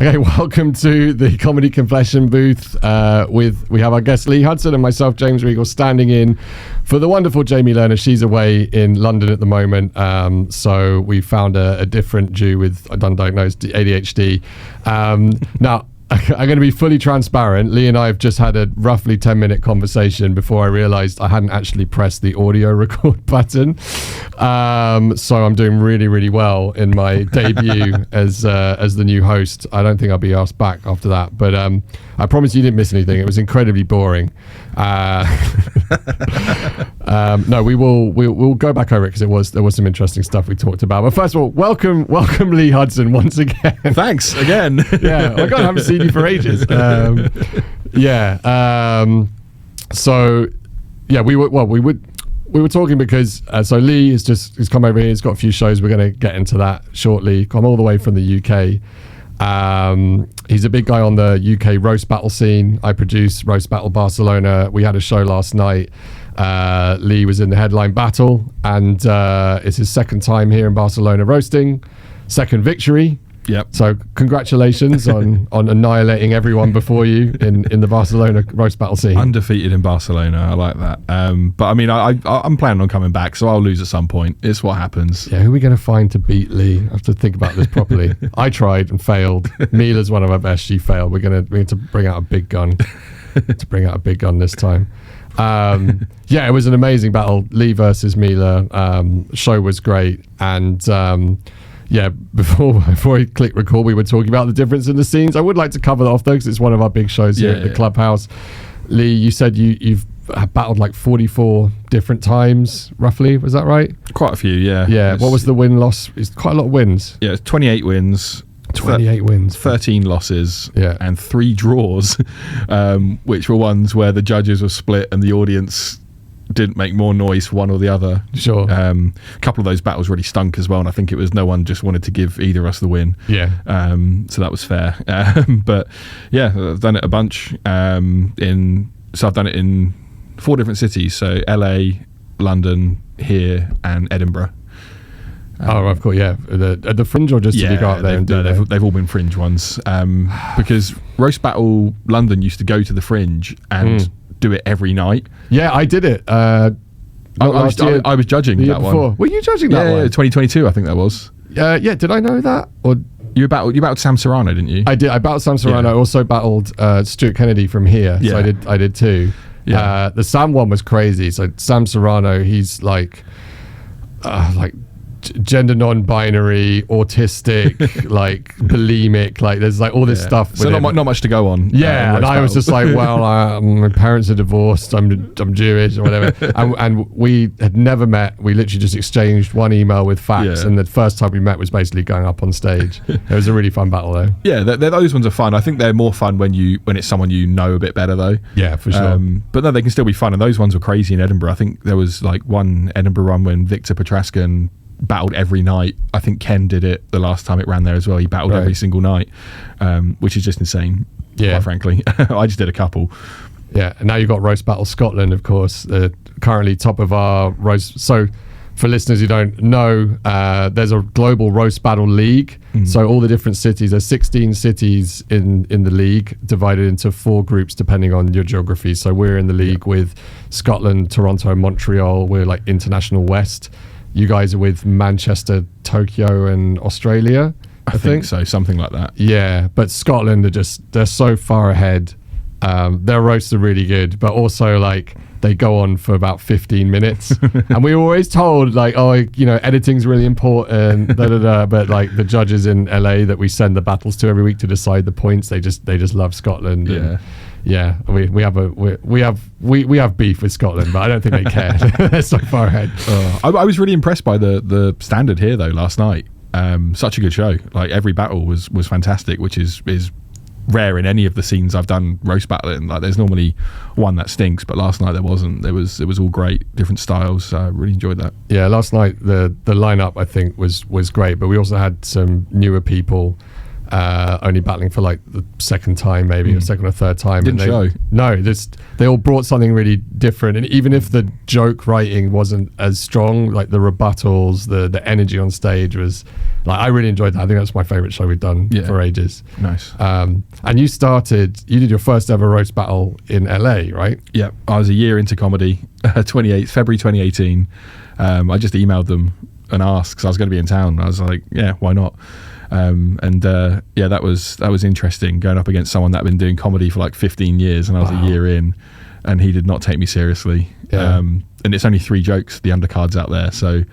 Okay, welcome to the Comedy Confession booth. We have our guest Lee Hudson and myself, James Regal, standing in for the wonderful Jamie Lerner. She's away in London at the moment, so we found a different Jew with undiagnosed ADHD. Now, I'm going to be fully transparent. Lee and I have just had a roughly 10-minute conversation before I realized I hadn't actually pressed the audio record button. So I'm doing really, really well in my debut as the new host. I don't think I'll be asked back after that, but I promise you didn't miss anything. It was incredibly boring. No, we'll go back over it because there was some interesting stuff we talked about. But first of all, welcome Lee Hudson once again. Thanks again. Yeah, I haven't seen you for ages. So yeah, we were talking because so Lee he's come over here. He's got a few shows. We're going to get into that shortly. Come all the way from the UK. He's a big guy on the UK roast battle scene. I produce Roast Battle Barcelona. We had a show last night. Lee was in the headline battle, and it's his second time here in Barcelona roasting, second victory. Yep. So congratulations on annihilating everyone before you in the Barcelona roast battle scene. Undefeated in Barcelona. I like that. But I mean, I'm planning on coming back, so I'll lose at some point. It's what happens. Yeah, who are we going to find to beat Lee? I have to think about this properly. I tried and failed. Mila's one of our best. She failed. We need to bring out a big gun. This time. Yeah, it was an amazing battle. Lee versus Mila. Show was great. And yeah, before I click record, we were talking about the difference in the scenes. I would like to cover that off though, because it's one of our big shows here at the Clubhouse. Lee, you said you've battled like 44 different times, roughly. Was that right? Quite a few, yeah. Yeah. What was the win-loss? It's quite a lot of wins. Yeah, it's 28 wins. 28 wins. 13 losses. Yeah. And 3 draws, which were ones where the judges were split and the audience didn't make more noise for one or the other. Sure. A couple of those battles really stunk as well, and I think it was no one just wanted to give either of us the win. Yeah. So that was fair. But yeah, I've done it a bunch. So I've done it in 4 different cities. So LA, London, here, and Edinburgh. Of course, yeah. At the Fringe, or just did you go up there and do it? They've all been Fringe ones. Because Roast Battle London used to go to the Fringe and do it every night. Yeah, I did it. I was judging that one. Were you judging that one? Yeah, 2022, I think that was. Yeah, did I know that? Or you battled Sam Serrano, didn't you? I did. I battled Sam Serrano. I also battled Stuart Kennedy from here. Yeah. So I did too. Yeah. The Sam one was crazy. So Sam Serrano, he's like gender non-binary, autistic, like bulimic, like there's like all this stuff. So not much to go on. Yeah, and I was just like, well, my parents are divorced. I'm Jewish or whatever. and we had never met. We literally just exchanged one email with facts, and the first time we met was basically going up on stage. It was a really fun battle though. Yeah, those ones are fun. I think they're more fun when it's someone you know a bit better though. Yeah, for sure. But no, they can still be fun, and those ones were crazy in Edinburgh. I think there was like one Edinburgh run when Victor Petrascan battled every night. I think Ken did it the last time it ran there as well. He battled every single night, which is just insane, quite frankly. I just did a couple. Yeah, and now you've got Roast Battle Scotland, of course, currently top of our roast. So for listeners who don't know, there's a global roast battle league. So all the different cities, there's 16 cities in the league, divided into 4 groups depending on your geography. So we're in the league with Scotland, Toronto, Montreal. We're like International West. You guys are with Manchester, Tokyo, and Australia, I think so, something like that. Yeah, but Scotland they're so far ahead. Their roasts are really good, but also like they go on for about 15 minutes. And we were always told like, oh, editing's really important, but like the judges in LA that we send the battles to every week to decide the points, they just love Scotland. Yeah. And yeah, we have beef with Scotland, but I don't think they care. They're so far ahead. I was really impressed by the standard here though last night. Such a good show. Like every battle was fantastic, which is rare in any of the scenes I've done roast battling. Like there's normally one that stinks, but last night there wasn't. It was all great, different styles. So I really enjoyed that. Yeah, last night the lineup I think was great, but we also had some newer people. only battling for like the second time, maybe or second or third time. Didn't show. No, they all brought something really different. And even if the joke writing wasn't as strong, like the rebuttals, the energy on stage was like, I really enjoyed that. I think that's my favorite show we've done for ages. Nice. And you did your first ever roast battle in LA, right? Yeah, I was a year into comedy, February 2018. I just emailed them and asked because I was going to be in town. I was like, yeah, why not? That was interesting, going up against someone that had been doing comedy for like 15 years, and I was a year in, and he did not take me seriously. And it's only 3 jokes, the undercards out there, so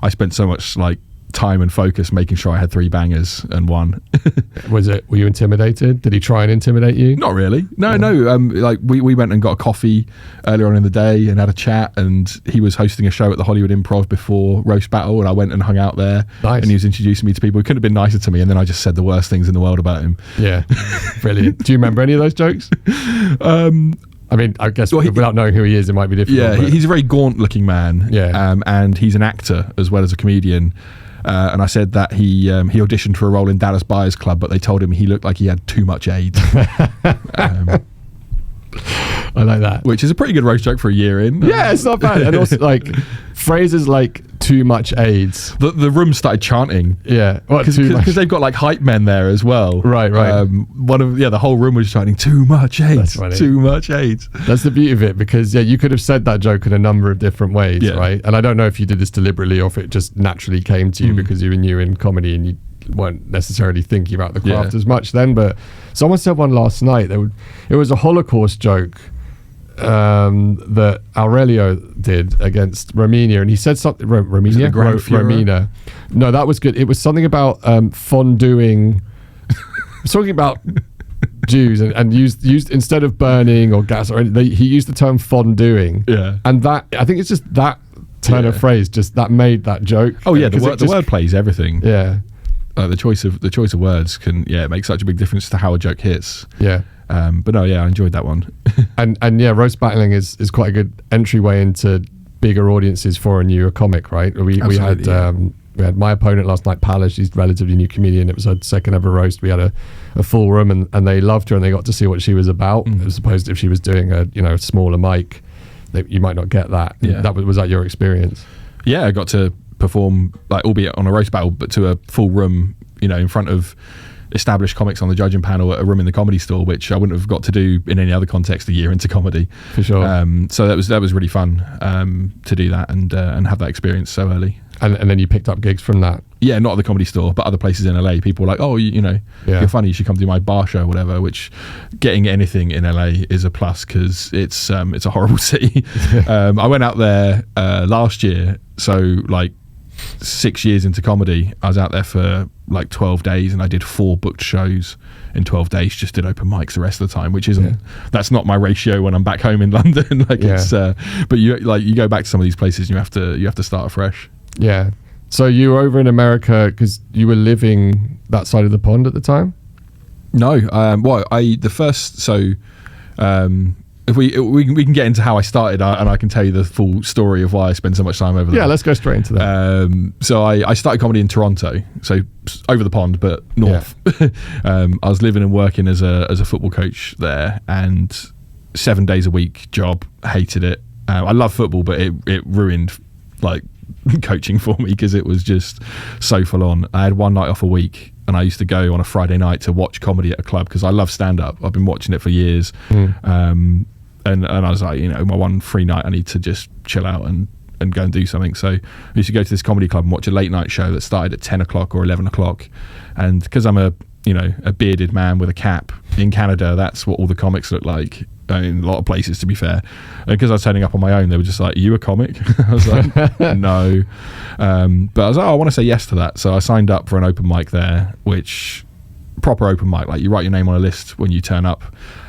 I spent so much like time and focus making sure I had 3 bangers and won. Were you intimidated? Did he try and intimidate you? Not really. No. Like we went and got a coffee earlier on in the day and had a chat, and he was hosting a show at the Hollywood Improv before roast battle, and I went and hung out there. Nice. And he was introducing me to people. He couldn't have been nicer to me, and then I just said the worst things in the world about him. Yeah. Brilliant. Do you remember any of those jokes? I mean, I guess without knowing who he is, it might be difficult. Yeah, he's a very gaunt-looking man. Yeah. And he's an actor as well as a comedian. And I said that he auditioned for a role in Dallas Buyers Club, but they told him he looked like he had too much AIDS. I like that. Which is a pretty good roast joke for a year in. Yeah, it's not bad. And also, like, phrases like too much AIDS. The room started chanting. Yeah. Because they've got, like, hype men there as well. Right. The whole room was chanting, too much AIDS. Too much AIDS. That's the beauty of it, because, you could have said that joke in a number of different ways, right? And I don't know if you did this deliberately or if it just naturally came to you because you were new in comedy and you weren't necessarily thinking about the craft as much then. But someone said one last night. It was a Holocaust joke that Aurelio did against Romania, and he said something. Romina. No, that was good. It was something about fonduing. Talking about Jews and used instead of burning or gas or anything, he used the term fonduing. Yeah, and that, I think it's just that turn of phrase that made that joke. Oh yeah, the word plays everything. Yeah. The choice of words can make such a big difference to how a joke hits. Yeah. But no, I enjoyed that one. and roast battling is quite a good entryway into bigger audiences for a newer comic, right? We had my opponent last night, Pala. She's a relatively new comedian. It was her second ever roast. We had a full room and they loved her and they got to see what she was about, as opposed to if she was doing a smaller mic, you might not get that. Yeah. Was that your experience? Yeah, I got to perform, like, albeit on a roast battle, but to a full room, in front of established comics on the judging panel at a room in the Comedy Store, which I wouldn't have got to do in any other context a year into comedy. For sure. So that was really fun to do that and have that experience so early. And then you picked up gigs from that? Yeah, not at the Comedy Store, but other places in LA. People were like, oh, you're funny, you should come do my bar show or whatever, which getting anything in LA is a plus because it's a horrible city. I went out there last year, so like 6 years into comedy, I was out there for like 12 days and I did 4 booked shows in 12 days, just did open mics the rest of the time, which that's not my ratio when I'm back home in London. But you go back to some of these places and you have to start afresh. Yeah. So you were over in America because you were living that side of the pond at the time? No. If we can get into how I started, and I can tell you the full story of why I spend so much time over there. Yeah, let's go straight into that. So I started comedy in Toronto, so over the pond, but north. Yeah. I was living and working as a football coach there, and 7 days a week job. Hated it. I love football, but it ruined like coaching for me because it was just so full on. I had one night off a week. And I used to go on a Friday night to watch comedy at a club because I love stand-up. I've been watching it for years. And I was like, my one free night, I need to just chill out and go and do something. So I used to go to this comedy club and watch a late night show that started at 10 o'clock or 11 o'clock. And because I'm a bearded man with a cap in Canada, that's what all the comics look like. In a lot of places, to be fair. And because I was turning up on my own, they were just like, "Are you a comic?" I was like, "No," but I was like, "Oh, I want to say yes to that." So I signed up for an open mic there, which proper open mic, like you write your name on a list when you turn up.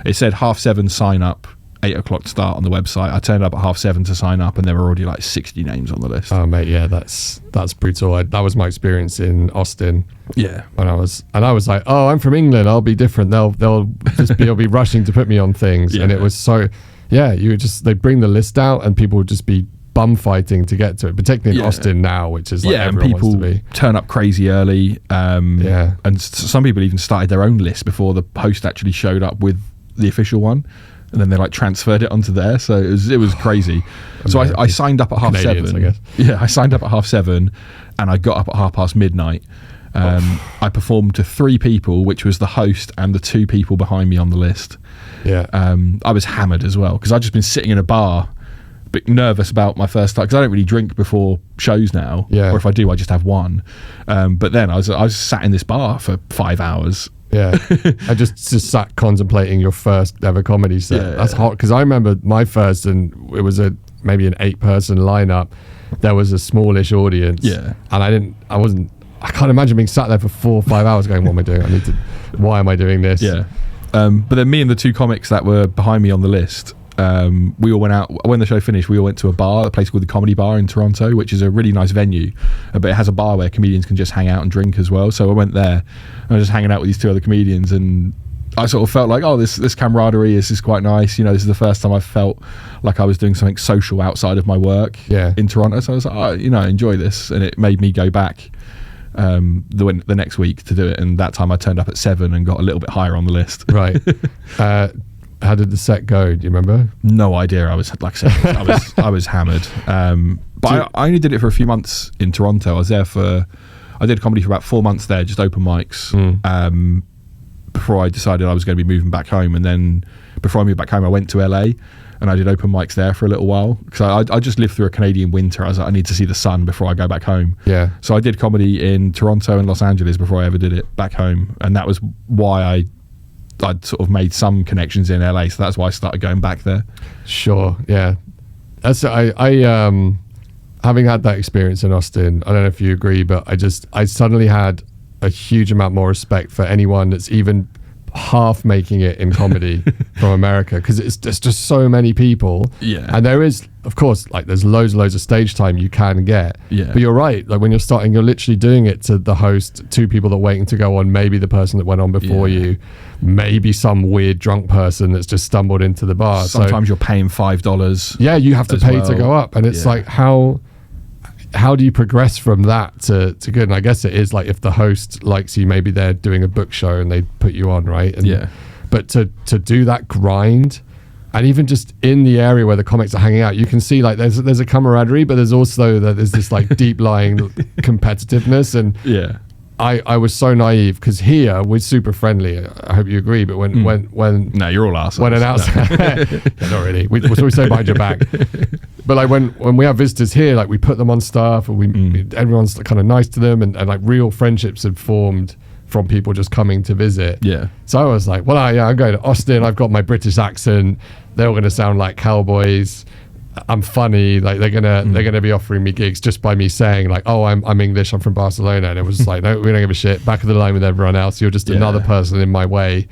It said 7:30 sign up, 8 o'clock start on the website. I turned up at 7:30 to sign up, and there were already like 60 names on the list. Oh mate, yeah, that's brutal. That was my experience in Austin. Yeah, when I was like, oh, I'm from England, I'll be different. They'll be rushing to put me on things, and it was so. Yeah, they bring the list out, and people would just be bum fighting to get to it, particularly in Austin now, which is like and everyone people wants to be. turn up crazy early. And some people even started their own list before the host actually showed up with the official one, and then they like transferred it onto there. So it was crazy. So I signed up at Canadians, 7:30. I guess. Yeah, I signed up at 7:30, and I got up at midnight. I performed to 3 people, which was the host and the 2 people behind me on the list. Yeah. I was hammered as well because I'd just been sitting in a bar, a bit nervous about my first time because I don't really drink before shows now. Yeah. Or if I do, I just have one. But then I was sat in this bar for 5 hours. Yeah, I just sat contemplating your first ever comedy set. Yeah. That's hot because I remember my first, and it was maybe an 8-person lineup. There was a smallish audience. Yeah, and I can't imagine being sat there for 4 or 5 hours going, what am I doing? Why am I doing this? Yeah. But then me and the 2 comics that were behind me on the list, we all went out. When the show finished, we all went to a place called the Comedy Bar in Toronto, which is a really nice venue, but it has a bar where comedians can just hang out and drink as well. So I went there and I was just hanging out with these 2 other comedians, and I sort of felt like, oh, this camaraderie is quite nice. This is the first time I felt like I was doing something social outside of my work in Toronto. So I was like, I enjoy this, and it made me go back the next week to do it. And that time I turned up at 7 and got a little bit higher on the list. Right. How did the set go? Do you remember? No idea. I was I was hammered. But I only did it for a few months in Toronto. I did comedy for about 4 months there, just open mics. Before I decided I was going to be moving back home. And then before I moved back home, I went to LA and I did open mics there for a little while because I just lived through a Canadian winter. I was like, I need to see the sun before I go back home. Yeah. So I did comedy in Toronto and Los Angeles before I ever did it back home, and that was why I'd sort of made some connections in LA. So that's why I started going back there. Sure. Yeah. That's I having had that experience in Austin. I don't know if you agree, but I suddenly had a huge amount more respect for anyone that's even half making it in comedy from America, because there's just so many people. Yeah. And there is, of course, like there's loads of stage time you can get. Yeah. But you're right, like when you're starting, you're literally doing it to the host, 2 people that are waiting to go on, maybe the person that went on before you, maybe some weird drunk person that's just stumbled into the bar. Sometimes you're paying $5. Yeah, you have to pay to go up, and it's like how do you progress from that to good? And I guess it is like if the host likes you, maybe they're doing a book show and they put you on, right? And, but to do that grind, and even just in the area where the comics are hanging out, you can see like there's a camaraderie, but there's also there's this like deep lying competitiveness. And I was so naive because here we're super friendly. I hope you agree. But when no, you're all assholes. When an outside, not really. We say behind your back. But like when we have visitors here, like we put them on staff, and everyone's kind of nice to them, and like real friendships have formed from people just coming to visit. Yeah. So I was like, well, I'm going to Austin. I've got my British accent. They're all going to sound like cowboys. I'm funny. Like they're gonna be offering me gigs just by me saying like, oh, I'm English. I'm from Barcelona. And it was like, no, we don't give a shit. Back of the line with everyone else. You're just another person in my way.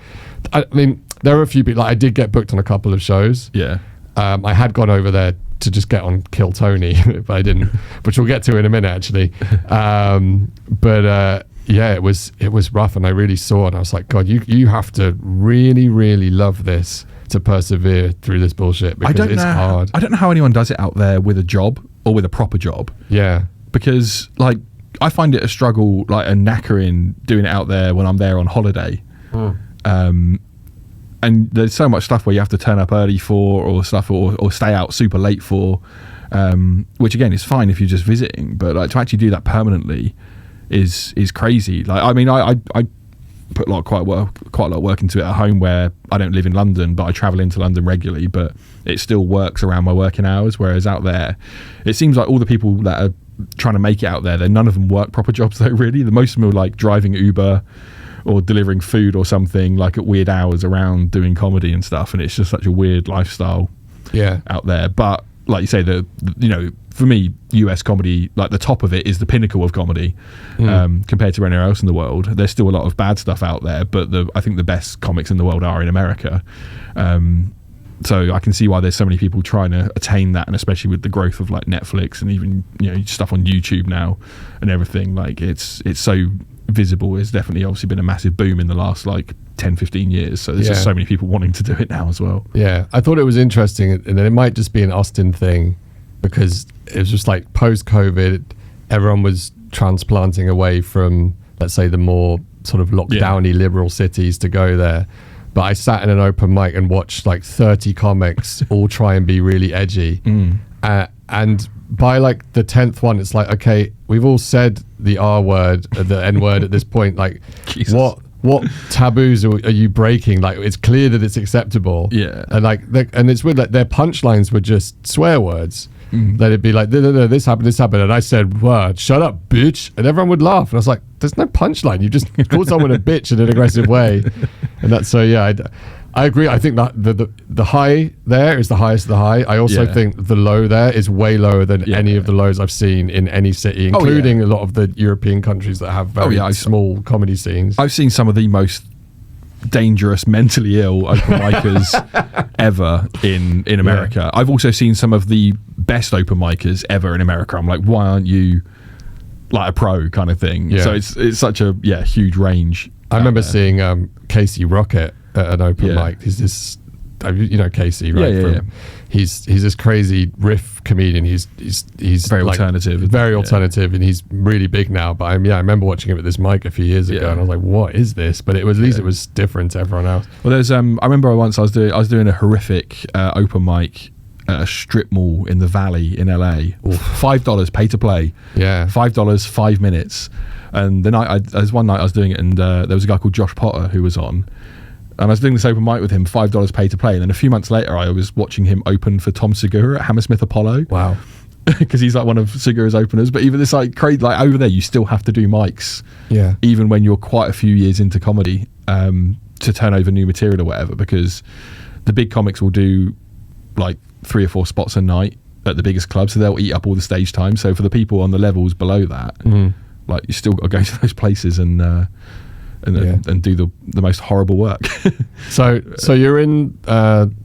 I mean, there were a few people. Like, I did get booked on a couple of shows. Yeah. I had gone over there to just get on Kill Tony, but I didn't, which we'll get to in a minute actually. Yeah, it was rough, and I really saw it, and I was like, God, you have to really, really love this to persevere through this bullshit, because it's hard. I don't know how anyone does it out there with a job or with a proper job. Yeah. Because like I find it a struggle, like a knackering doing it out there when I'm there on holiday. And there's so much stuff where you have to turn up early for, or stuff, or stay out super late for, which again is fine if you're just visiting, but like to actually do that permanently is crazy. Like, I mean, I put quite a lot of work into it at home, where I don't live in London, but I travel into London regularly, but it still works around my working hours. Whereas out there, it seems like all the people that are trying to make it out there, none of them work proper jobs though, really. The most of them are like driving Uber or delivering food or something, like at weird hours around doing comedy and stuff. And it's just such a weird lifestyle out there. But like you say, for me, US comedy, like the top of it is the pinnacle of comedy, compared to anywhere else in the world. There's still a lot of bad stuff out there, but I think the best comics in the world are in America. So I can see why there's so many people trying to attain that, and especially with the growth of like Netflix and even stuff on YouTube now and everything. Like it's so visible. It's definitely obviously been a massive boom in the last like 10-15 years, so there's just so many people wanting to do it now as well. I thought it was interesting, and it might just be an Austin thing, because it was just like post-COVID, everyone was transplanting away from, let's say, the more sort of lockdowny liberal cities to go there. But I sat in an open mic and watched like 30 comics all try and be really edgy. And by like the 10th one, it's like, okay, we've all said the R word, the N word at this point. Like, Jesus. What taboos are you breaking? Like, it's clear that it's acceptable. Yeah. And like, and it's weird, like their punchlines were just swear words. That it'd be like, no, this happened. And I said, word, shut up, bitch. And everyone would laugh. And I was like, there's no punchline. You just called someone a bitch in an aggressive way. And that's, so yeah, I agree. I think that the high there is the highest of the high. I also think the low there is way lower than any of the lows I've seen in any city, including a lot of the European countries that have very small comedy scenes. I've seen some of the most dangerous, mentally ill open micers ever in America. I've also seen some of the best open micers ever in America. I'm like, why aren't you like a pro kind of thing? So it's such a huge range. I remember seeing Casey Rocket at an open mic. He's this, you know, Casey, right? He's this crazy riff comedian. He's very like alternative, and he's really big now. But I remember watching him at this mic a few years ago, and I was like, "What is this?" But it was at least it was different to everyone else. Well, there's I remember once I was doing a horrific open mic at a strip mall in the Valley in LA. $5 pay to play. Yeah, $5, 5 minutes. And the night there's one night I was doing it, and there was a guy called Josh Potter who was on. And I was doing this open mic with him, $5 pay to play. And then a few months later, I was watching him open for Tom Segura at Hammersmith Apollo. Wow. Because he's like one of Segura's openers. But even this like crazy, like over there, you still have to do mics. Yeah. Even when you're quite a few years into comedy, to turn over new material or whatever. Because the big comics will do like 3 or 4 spots a night at the biggest club. So they'll eat up all the stage time. So for the people on the levels below that, like you still got to go to those places and do the most horrible work. So you're in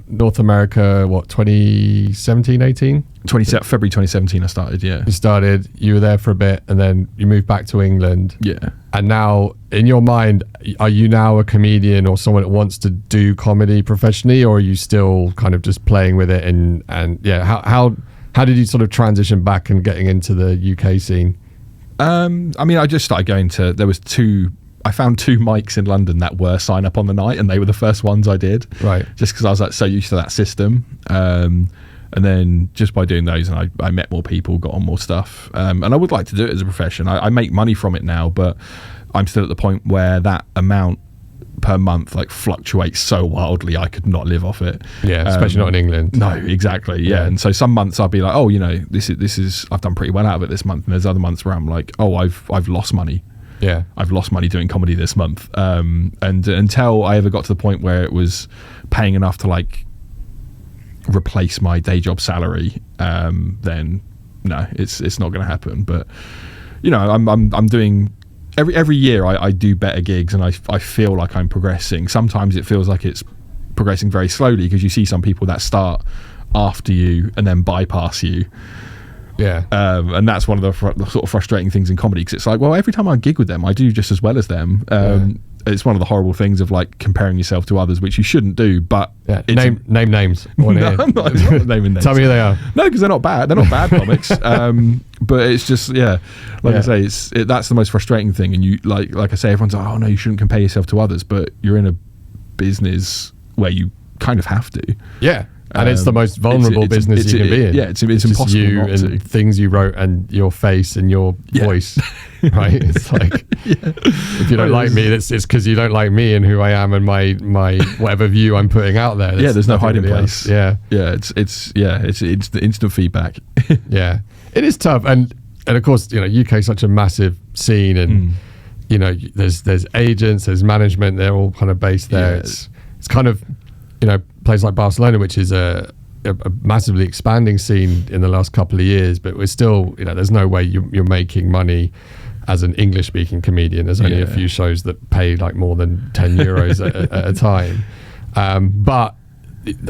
North America, what, 2017, 18? February 2017 I started, You were there for a bit, and then you moved back to England. Yeah. And now, in your mind, are you now a comedian or someone that wants to do comedy professionally, or are you still kind of just playing with it? And how did you sort of transition back and getting into the UK scene? I mean, I just started going to, I found 2 mics in London that were sign up on the night, and they were the first ones I did. Right. Just because I was like so used to that system. And then just by doing those, and I met more people, got on more stuff. And I would like to do it as a profession. I make money from it now, but I'm still at the point where that amount per month like fluctuates so wildly I could not live off it. Yeah, especially not in England. No, exactly. Yeah. And so some months I'll be like, oh, you know, this is I've done pretty well out of it this month, and there's other months where I'm like, oh, I've lost money. Yeah, I've lost money doing comedy this month. And until I ever got to the point where it was paying enough to like replace my day job salary, then no, it's not going to happen. But you know, I'm doing every year I do better gigs, and I feel like I'm progressing. Sometimes it feels like it's progressing very slowly, because you see some people that start after you and then bypass you. Yeah. And that's one of the sort of frustrating things in comedy, because it's like, well, every time I gig with them, I do just as well as them. It's one of the horrible things of like comparing yourself to others, which you shouldn't do. But name names. No, I'm not naming names. Tell me who they are. No, because they're not bad. They're not bad comics. But it's just I say, that's the most frustrating thing. And you like I say, everyone's like, oh no, you shouldn't compare yourself to others, but you're in a business where you kind of have to. Yeah. And it's the most vulnerable business you can be in. Yeah, it's impossible you not and to. Things you wrote and your face and your voice, right? It's like, if you don't like me, it's because you don't like me and who I am and my whatever view I'm putting out there. There's no hiding place. It's the instant feedback. Yeah, it is tough, and of course, you know, UK is such a massive scene, and you know, there's agents, there's management, they're all kind of based there. Yeah. It's kind of, you know, place like Barcelona, which is a massively expanding scene in the last couple of years, but we're still, you know, there's no way you're making money as an English speaking comedian. There's only a few shows that pay like more than 10 euros at a time. But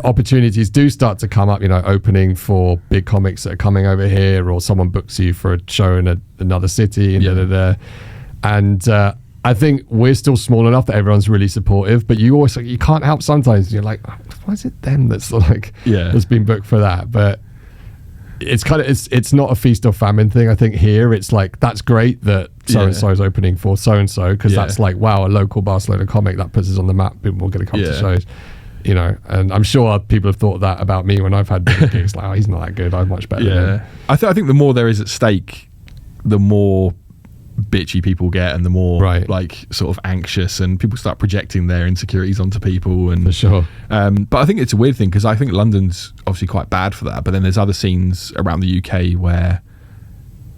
opportunities do start to come up, you know, opening for big comics that are coming over here, or someone books you for a show in another city and and I think we're still small enough that everyone's really supportive, but you can't help sometimes. You're like, why is it them that's like that's been booked for that? But it's not a feast or famine thing. I think here it's like, that's great that so and so is opening for so and so, because that's like, wow, a local Barcelona comic, that puts us on the map. People are going to come to shows, you know. And I'm sure people have thought that about me when I've had big gigs. Like, oh, he's not that good, I'm much better than him. I think the more there is at stake, the more bitchy people get, and the more like sort of anxious, and people start projecting their insecurities onto people. And for sure. But I think it's a weird thing, because I think London's obviously quite bad for that, but then there's other scenes around the UK where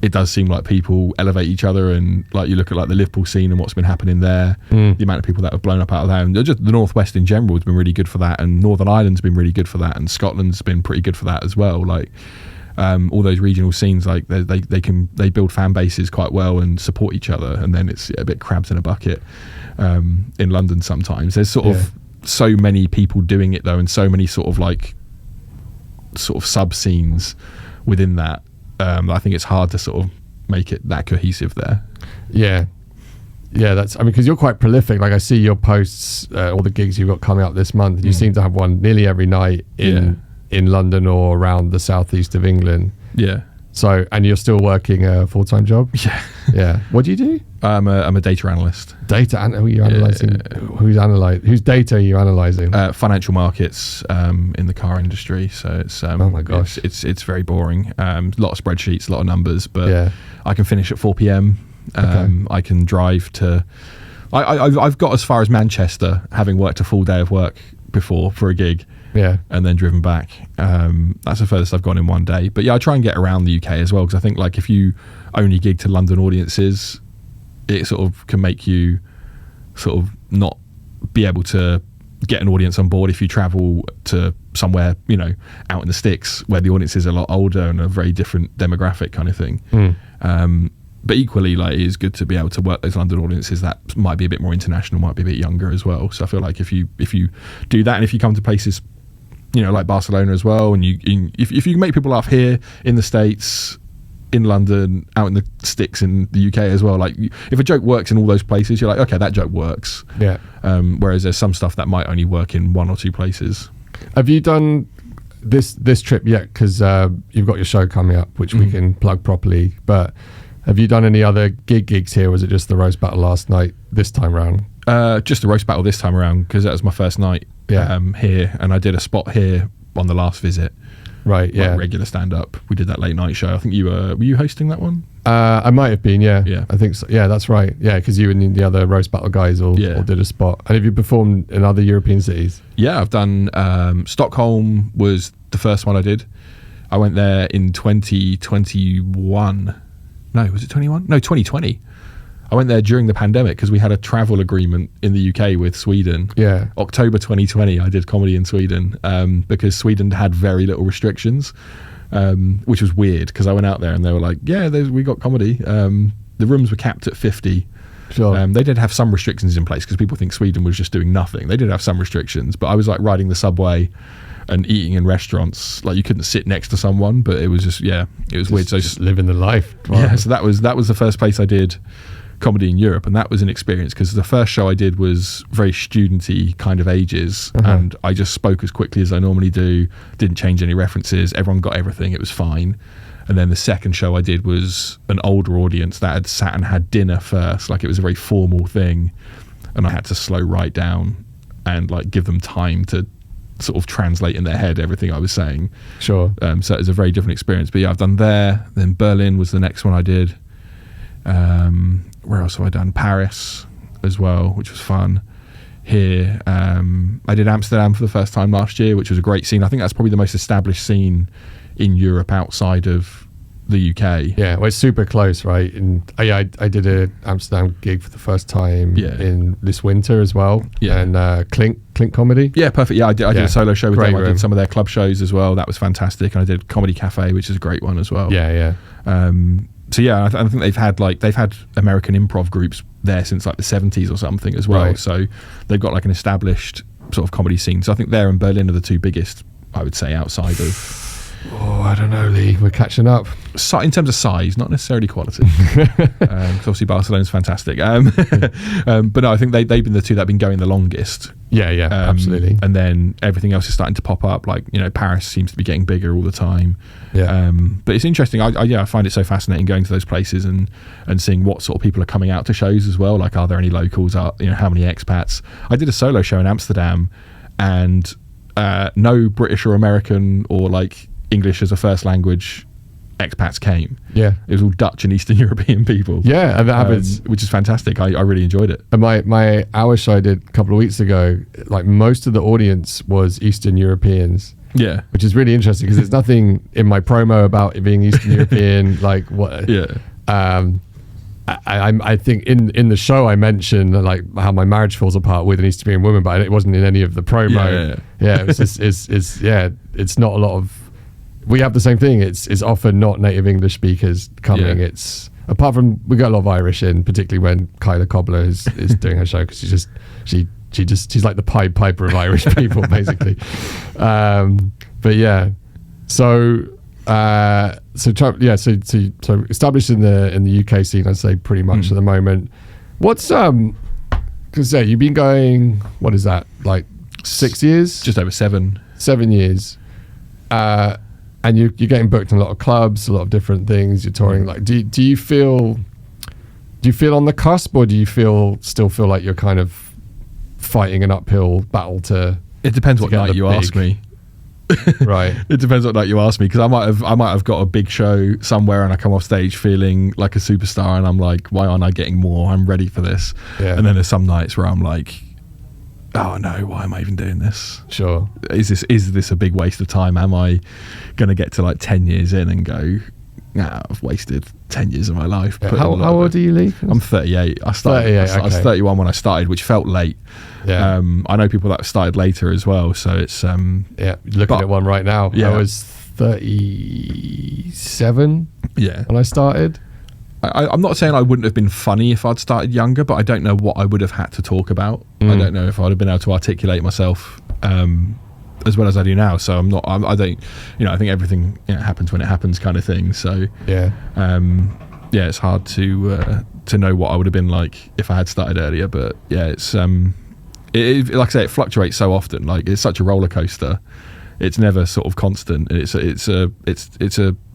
it does seem like people elevate each other, and like you look at like the Liverpool scene and what's been happening there, the amount of people that have blown up out of there, and just the Northwest in general has been really good for that, and Northern Ireland's been really good for that, and Scotland's been pretty good for that as well. Like all those regional scenes, like they build fan bases quite well and support each other, and then it's a bit crabs in a bucket in London sometimes. There's sort of so many people doing it though, and so many sort of sub scenes within that. I think it's hard to sort of make it that cohesive there. Yeah, that's, I mean, because you're quite prolific. Like, I see your posts, all the gigs you've got coming up this month. You seem to have one nearly every night in London or around the southeast of England. Yeah. So, and you're still working a full-time job? Yeah. What do you do? I'm a data analyst. Who are you analysing? Whose data are you analysing? Financial markets in the car industry. So it's oh my gosh, it's very boring. A lot of spreadsheets, a lot of numbers, but I can finish at 4 p.m. I can drive to. I've got as far as Manchester, having worked a full day of work before for a gig. Yeah, and then driven back. That's the furthest I've gone in one day. But yeah, I try and get around the UK as well, because I think like if you only gig to London audiences, it sort of can make you sort of not be able to get an audience on board if you travel to somewhere, you know, out in the sticks where the audience is a lot older and a very different demographic kind of thing. But equally, like, it is good to be able to work those London audiences that might be a bit more international, might be a bit younger as well. So I feel like if you do that, and if you come to places, you know, like Barcelona as well, and if you make people laugh here in the States, in London, out in the sticks in the UK as well, like if a joke works in all those places, you're like, okay, that joke works. Yeah. Whereas there's some stuff that might only work in one or two places. Have you done this trip yet? Because you've got your show coming up, which we can plug properly. But have you done any other gigs here? Or was it just the roast battle last night this time around? Just the roast battle this time around, because that was my first night here, and I did a spot here on the last visit. Right, yeah. Like regular stand-up. We did that late night show. I think were you hosting that one? I might have been, yeah. I think so. Yeah, that's right. Yeah, because you and the other roast battle guys all did a spot. And have you performed in other European cities? Yeah, I've done Stockholm was the first one I did. I went there in 2021. No, was it 21? No, 2020. I went there during the pandemic because we had a travel agreement in the UK with Sweden. Yeah. October 2020, I did comedy in Sweden because Sweden had very little restrictions, which was weird because I went out there and they were like, yeah, we got comedy. The rooms were capped at 50. Sure. They did have some restrictions in place because people think Sweden was just doing nothing. They did have some restrictions, but I was like riding the subway and eating in restaurants. Like, you couldn't sit next to someone, but it was just, it was weird. So just living the life. Wow. Yeah, so that was the first place I did comedy in Europe, and that was an experience because the first show I did was very studenty kind of ages, and I just spoke as quickly as I normally do, didn't change any references, everyone got everything, it was fine. And then the second show I did was an older audience that had sat and had dinner first, like it was a very formal thing, and I had to slow right down and like give them time to sort of translate in their head everything I was saying. Sure. So it was a very different experience. But yeah, I've done there. Then Berlin was the next one I did. Where else have I done? Paris as well, which was fun. Here, I did Amsterdam for the first time last year, which was a great scene. I think that's probably the most established scene in Europe outside of the UK. Yeah, well, it's super close, right? And I did a Amsterdam gig for the first time in this winter as well. Yeah, and Clink Comedy. Yeah, perfect. Yeah, I did a solo show with them. I did some of their club shows as well. That was fantastic. And I did Comedy Cafe, which is a great one as well. Yeah. So yeah, I think they've had American improv groups there since like the 70s or something as well. Right. So they've got like an established sort of comedy scene. So I think there and Berlin are the two biggest, I would say, outside of Oh, I don't know, Lee. We're catching up. In terms of size, not necessarily quality. Because obviously Barcelona's fantastic. But no, I think they've been the two that have been going the longest. Yeah, absolutely. And then everything else is starting to pop up. Like, Paris seems to be getting bigger all the time. Yeah. But it's interesting. I find it so fascinating going to those places and seeing what sort of people are coming out to shows as well. Like, are there any locals? How many expats? I did a solo show in Amsterdam, and no British or American or like English as a first language expats came. Yeah, it was all Dutch and Eastern European people. Yeah, and that happens, which is fantastic. I really enjoyed it. And my hour show I did a couple of weeks ago, like most of the audience was Eastern Europeans. Yeah, which is really interesting because there's nothing in my promo about it being Eastern European. Like what? Yeah. I think in the show I mentioned like how my marriage falls apart with an Eastern European woman, but it wasn't in any of the promo. Yeah, it was just, it's not a lot of. We have the same thing. It's often not native English speakers coming. Yeah. It's apart from we got a lot of Irish in, particularly when Kyla Cobbler is doing her show because she's like the Pied Piper of Irish people basically. But yeah, so established in the UK scene, I'd say pretty much at the moment. What's because you've been going, what is that, like 6 years? Just over 7 years. And you're getting booked in a lot of clubs, a lot of different things. You're touring. Like, do you feel on the cusp, or do you still feel like you're kind of fighting an uphill battle to? It depends what night you ask me. Right. It depends what night you ask me, because I might have got a big show somewhere and I come off stage feeling like a superstar and I'm like, why aren't I getting more? I'm ready for this. Yeah. And then there's some nights where I'm like, oh no, why am I even doing this? Sure. Is this a big waste of time? Am I going to get to like 10 years in and go, nah, I've wasted 10 years of my life? Yeah. How old are you, Lee? I'm 38. I was 31 when I started, which felt late. Yeah. I know people that started later as well, so it's looking at one right now. Yeah. I was 37 when I started. I'm not saying I wouldn't have been funny if I'd started younger, but I don't know what I would have had to talk about. I don't know if I'd have been able to articulate myself as well as I do now. So I think everything happens when it happens, kind of thing. So it's hard to know what I would have been like if I had started earlier. But yeah, it's like I say, it fluctuates so often. Like, it's such a roller coaster. It's never sort of constant. It's a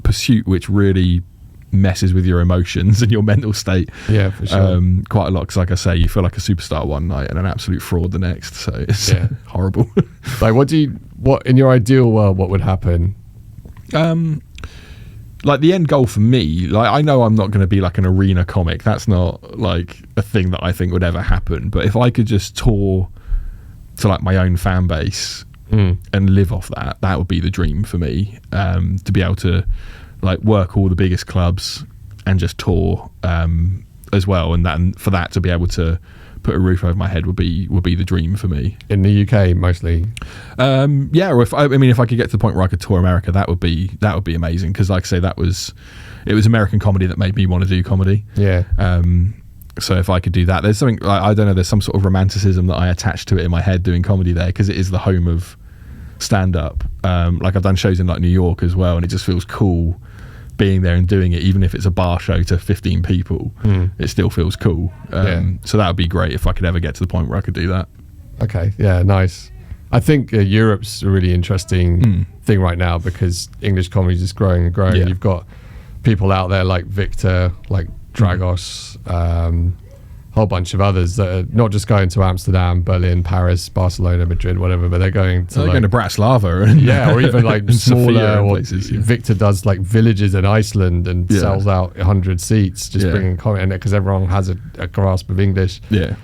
pursuit which really messes with your emotions and your mental state. Yeah, for sure. Quite a lot, because like I say, you feel like a superstar one night and an absolute fraud the next. So it's horrible. Like, what in your ideal world, what would happen? Like, the end goal for me, like, I know I'm not going to be like an arena comic. That's not like a thing that I think would ever happen. But if I could just tour to like my own fan base and live off that would be the dream for me. To be able to like work all the biggest clubs and just tour as well, and for that to be able to put a roof over my head would be the dream for me. In the UK mostly. Or if I could get to the point where I could tour America, that would be amazing, because like I say, it was American comedy that made me want to do comedy. Yeah. So if I could do that, there's something, I don't know, there's some sort of romanticism that I attach to it in my head doing comedy there, because it is the home of stand-up. Like, I've done shows in like New York as well, and it just feels cool being there and doing it, even if it's a bar show to 15 people. It still feels cool. So that would be great if I could ever get to the point where I could do that. Okay, yeah, nice. I think Europe's a really interesting thing right now, because English comedy is just growing and growing. Yeah. You've got people out there like Victor, like Dragos, a whole bunch of others that are not just going to Amsterdam, Berlin, Paris, Barcelona, Madrid, whatever, but they're going to going to Bratislava and or even like smaller places. Yeah. Victor does like villages in Iceland and sells out 100 seats, just bringing comedy in it, because everyone has a grasp of English. Yeah,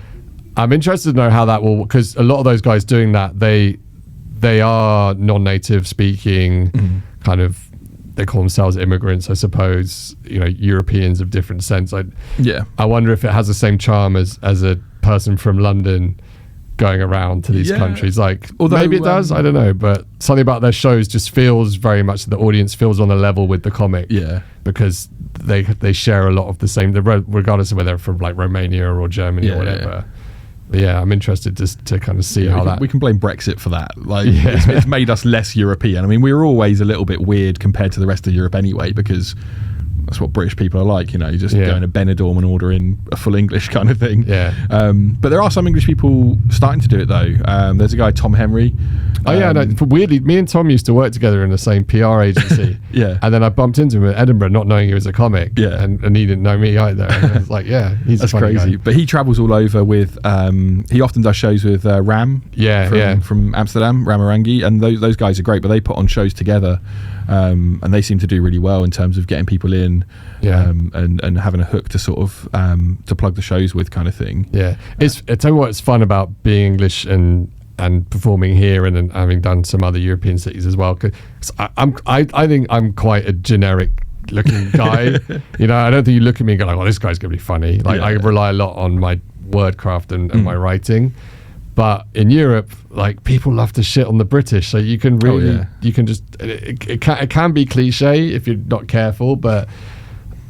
I'm interested to know how that will, because a lot of those guys doing that, they are non-native speaking, kind of. They call themselves immigrants, I suppose. Europeans of different sense. I wonder if it has the same charm as a person from London going around to these countries. Like, although, maybe it does. I don't know, but something about their shows just feels very much, the audience feels on a level with the comic. Yeah, because they share a lot of the same, regardless of whether they're from like Romania or Germany or whatever. yeah, I'm interested to kind of see how we can blame Brexit for that. Like, Yeah. it's made us less European. I mean, we were always a little bit weird compared to the rest of Europe anyway, because that's what British people are like, you know, you just go in a Benidorm and order in a full English kind of thing. Yeah. But there are some English people starting to do it though. There's a guy, Tom Henry. Oh yeah, no, weirdly, me and Tom used to work together in the same PR agency. Yeah. And then I bumped into him at Edinburgh, not knowing he was a comic. Yeah. And he didn't know me either. And I was like, yeah, that's crazy. Guy. But he travels all over with. He often does shows with Ram. From Amsterdam, Ramarangi, and those guys are great. But they put on shows together, and they seem to do really well in terms of getting people in. Yeah. And having a hook to sort of to plug the shows with, kind of thing. Yeah. I tell you what's fun about being English and performing here and having done some other European cities as well. Cause I think I'm quite a generic looking guy. You know, I don't think you look at me and go like, "Oh, this guy's gonna be funny." Like I rely a lot on my wordcraft and my writing. But in Europe, like people love to shit on the British, so you can really you can just it can be cliche if you're not careful, but.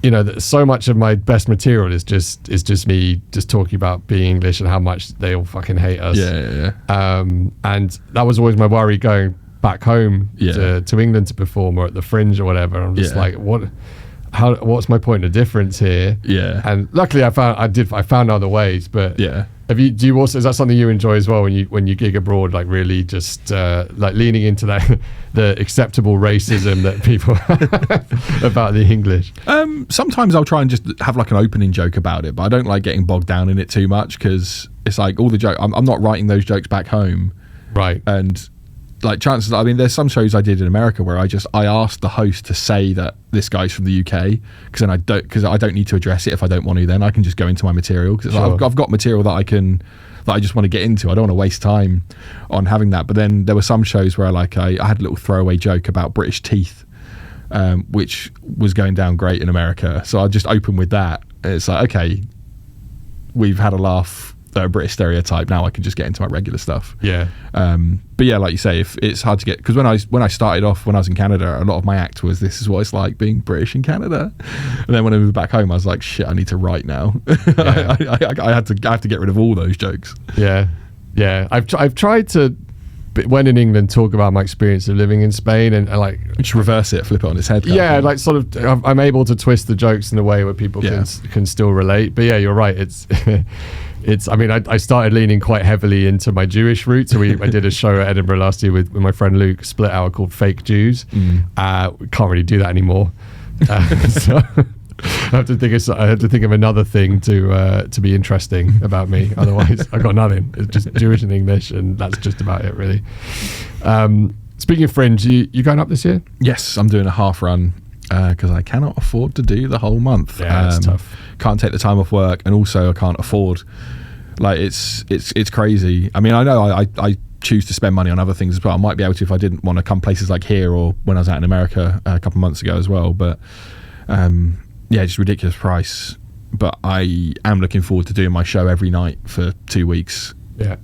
You know, so much of my best material is just me just talking about being English and how much they all fucking hate us. And that was always my worry going back home to England to perform or at the Fringe or whatever. I'm just like, what's my point of difference here? Yeah. And luckily I found other ways, but do you also, is that something you enjoy as well when you gig abroad, like really just like leaning into that the acceptable racism that people have about the English? Sometimes I'll try and just have like an opening joke about it, but I don't like getting bogged down in it too much, because it's like all the joke I'm not writing those jokes back home, right? And like chances, I mean, there's some shows I did in America where I asked the host to say that this guy's from the UK, because then I don't need to address it if I don't want to. Then I can just go into my material, because I've got material that I just want to get into. I don't want to waste time on having that. But then there were some shows where I had a little throwaway joke about British teeth, which was going down great in America. So I just open with that. It's like, okay, we've had a laugh. A British stereotype. Now I can just get into my regular stuff. Yeah. But yeah, like you say, if it's hard to get, because when I started off when I was in Canada, a lot of my act was, this is what it's like being British in Canada. And then when I moved back home, I was like, shit, I need to write now. Yeah. I have to get rid of all those jokes. Yeah. Yeah. I've tried to, when in England, talk about my experience of living in Spain and like just reverse it, flip it on its head. Yeah, like sort of I'm able to twist the jokes in a way where people can still relate. But yeah, you're right. It's I mean, I started leaning quite heavily into my Jewish roots. So I did a show at Edinburgh last year with my friend Luke, split hour called Fake Jews. We can't really do that anymore. So I have to think of another thing to be interesting about me. Otherwise, I've got nothing. It's just Jewish and English, and that's just about it, really. Speaking of Fringe, you going up this year? Yes, I'm doing a half run because I cannot afford to do the whole month. Yeah, it's tough. Can't take the time off work, and also I can't afford. Like it's crazy. I mean, I know I choose to spend money on other things as well. I might be able to if I didn't want to come places like here or when I was out in America a couple of months ago as well. But yeah, just ridiculous price. But I am looking forward to doing my show every night for 2 weeks. Yeah.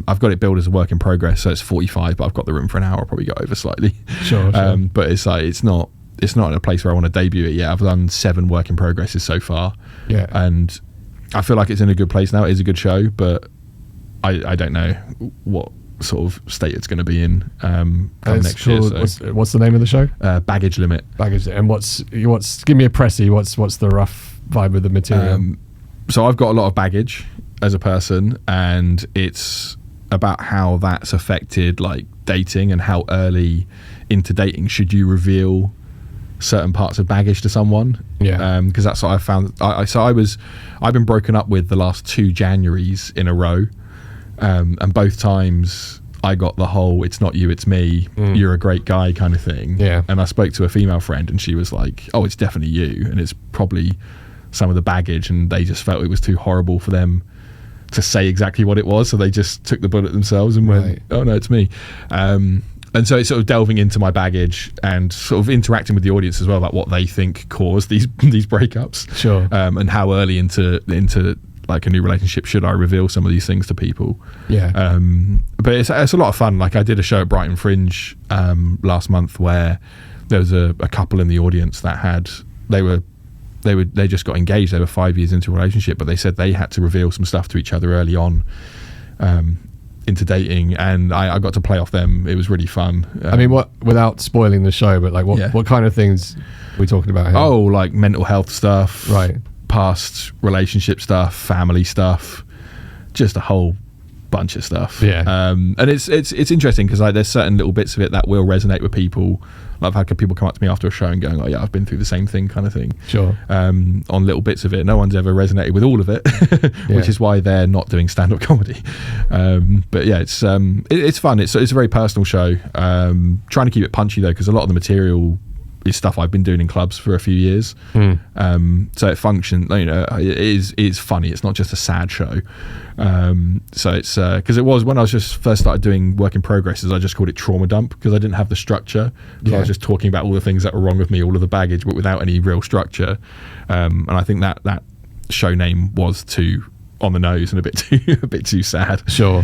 I've got it billed as a work in progress, so it's 45, but I've got the room for an hour. I'll probably go over slightly. Sure. But it's like it's not in a place where I want to debut it yet. I've done 7 work in progresses so far. Yeah. And I feel like it's in a good place now. It is a good show, but I don't know what sort of state it's going to be in next year. So. What's the name of the show? Baggage Limit. Baggage. And what's give me a pressy. What's the rough vibe of the material? So I've got a lot of baggage as a person, and it's about how that's affected like dating and how early into dating should you reveal certain parts of baggage to someone. Because that's what I found. I've been broken up with the last 2 Januaries in a row, and both times I got the whole "it's not you, it's me, you're a great guy" kind of thing. Yeah. And I spoke to a female friend, and she was like, "Oh, it's definitely you, and it's probably some of the baggage," and they just felt it was too horrible for them to say exactly what it was, so they just took the bullet themselves and went, "Oh no, it's me." And so it's sort of delving into my baggage and sort of interacting with the audience as well about what they think caused these breakups. Sure. And how early into like a new relationship should I reveal some of these things to people. Yeah. But it's a lot of fun. Like I did a show at Brighton Fringe last month where there was a couple in the audience that they were they just got engaged. They were 5 years into a relationship, but they said they had to reveal some stuff to each other early on into dating, and I got to play off them. It was really fun. I mean, what, without spoiling the show, but like what kind of things are we talking about here? Oh, like mental health stuff, right? Past relationship stuff, family stuff, just a whole bunch of stuff. Yeah. And it's interesting because like there's certain little bits of it that will resonate with people. Like I've had people come up to me after a show and going, "Oh yeah, I've been through the same thing," kind of thing. Sure. On little bits of it. No one's ever resonated with all of it, which is why they're not doing stand-up comedy. But yeah, it's fun. It's a very personal show. Trying to keep it punchy though, because a lot of the material is stuff I've been doing in clubs for a few years. So it functions, you know, it's funny. It's not just a sad show. So it's because it was when I was just first started doing work in progresses, I just called it trauma dump because I didn't have the structure. I was just talking about all the things that were wrong with me, all of the baggage, but without any real structure. And I think that show name was too on the nose and a bit too sad. Sure.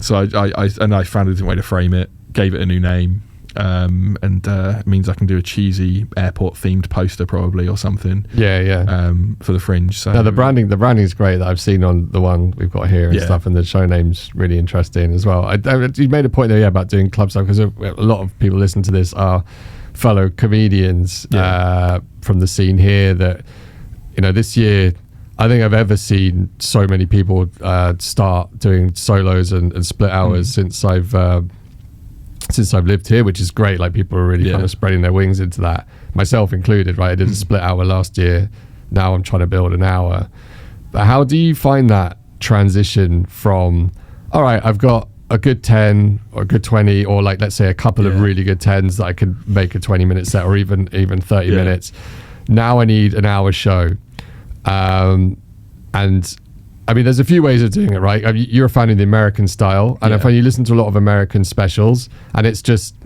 So I found a different way to frame it, gave it a new name. It means I can do a cheesy airport themed poster probably or something. For the Fringe. So no, the branding is great that I've seen on the one we've got here and stuff, and the show name's really interesting as well. You made a point there about doing club stuff because a lot of people listening to this are fellow comedians from the scene here. That, you know, this year I think I've ever seen so many people start doing solos and split hours since I've lived here, which is great. Like people are really kind of spreading their wings into that, myself included, right? I did a split hour last year. Now I'm trying to build an hour. But how do you find that transition from, all right, I've got a good 10 or a good 20, or like, let's say a couple of really good 10s that I could make a 20-minute set or even 30 minutes. Now I need an hour show. And I mean, there's a few ways of doing it, right? I mean, you're a fan of the American style, and I find you listen to a lot of American specials, and it's just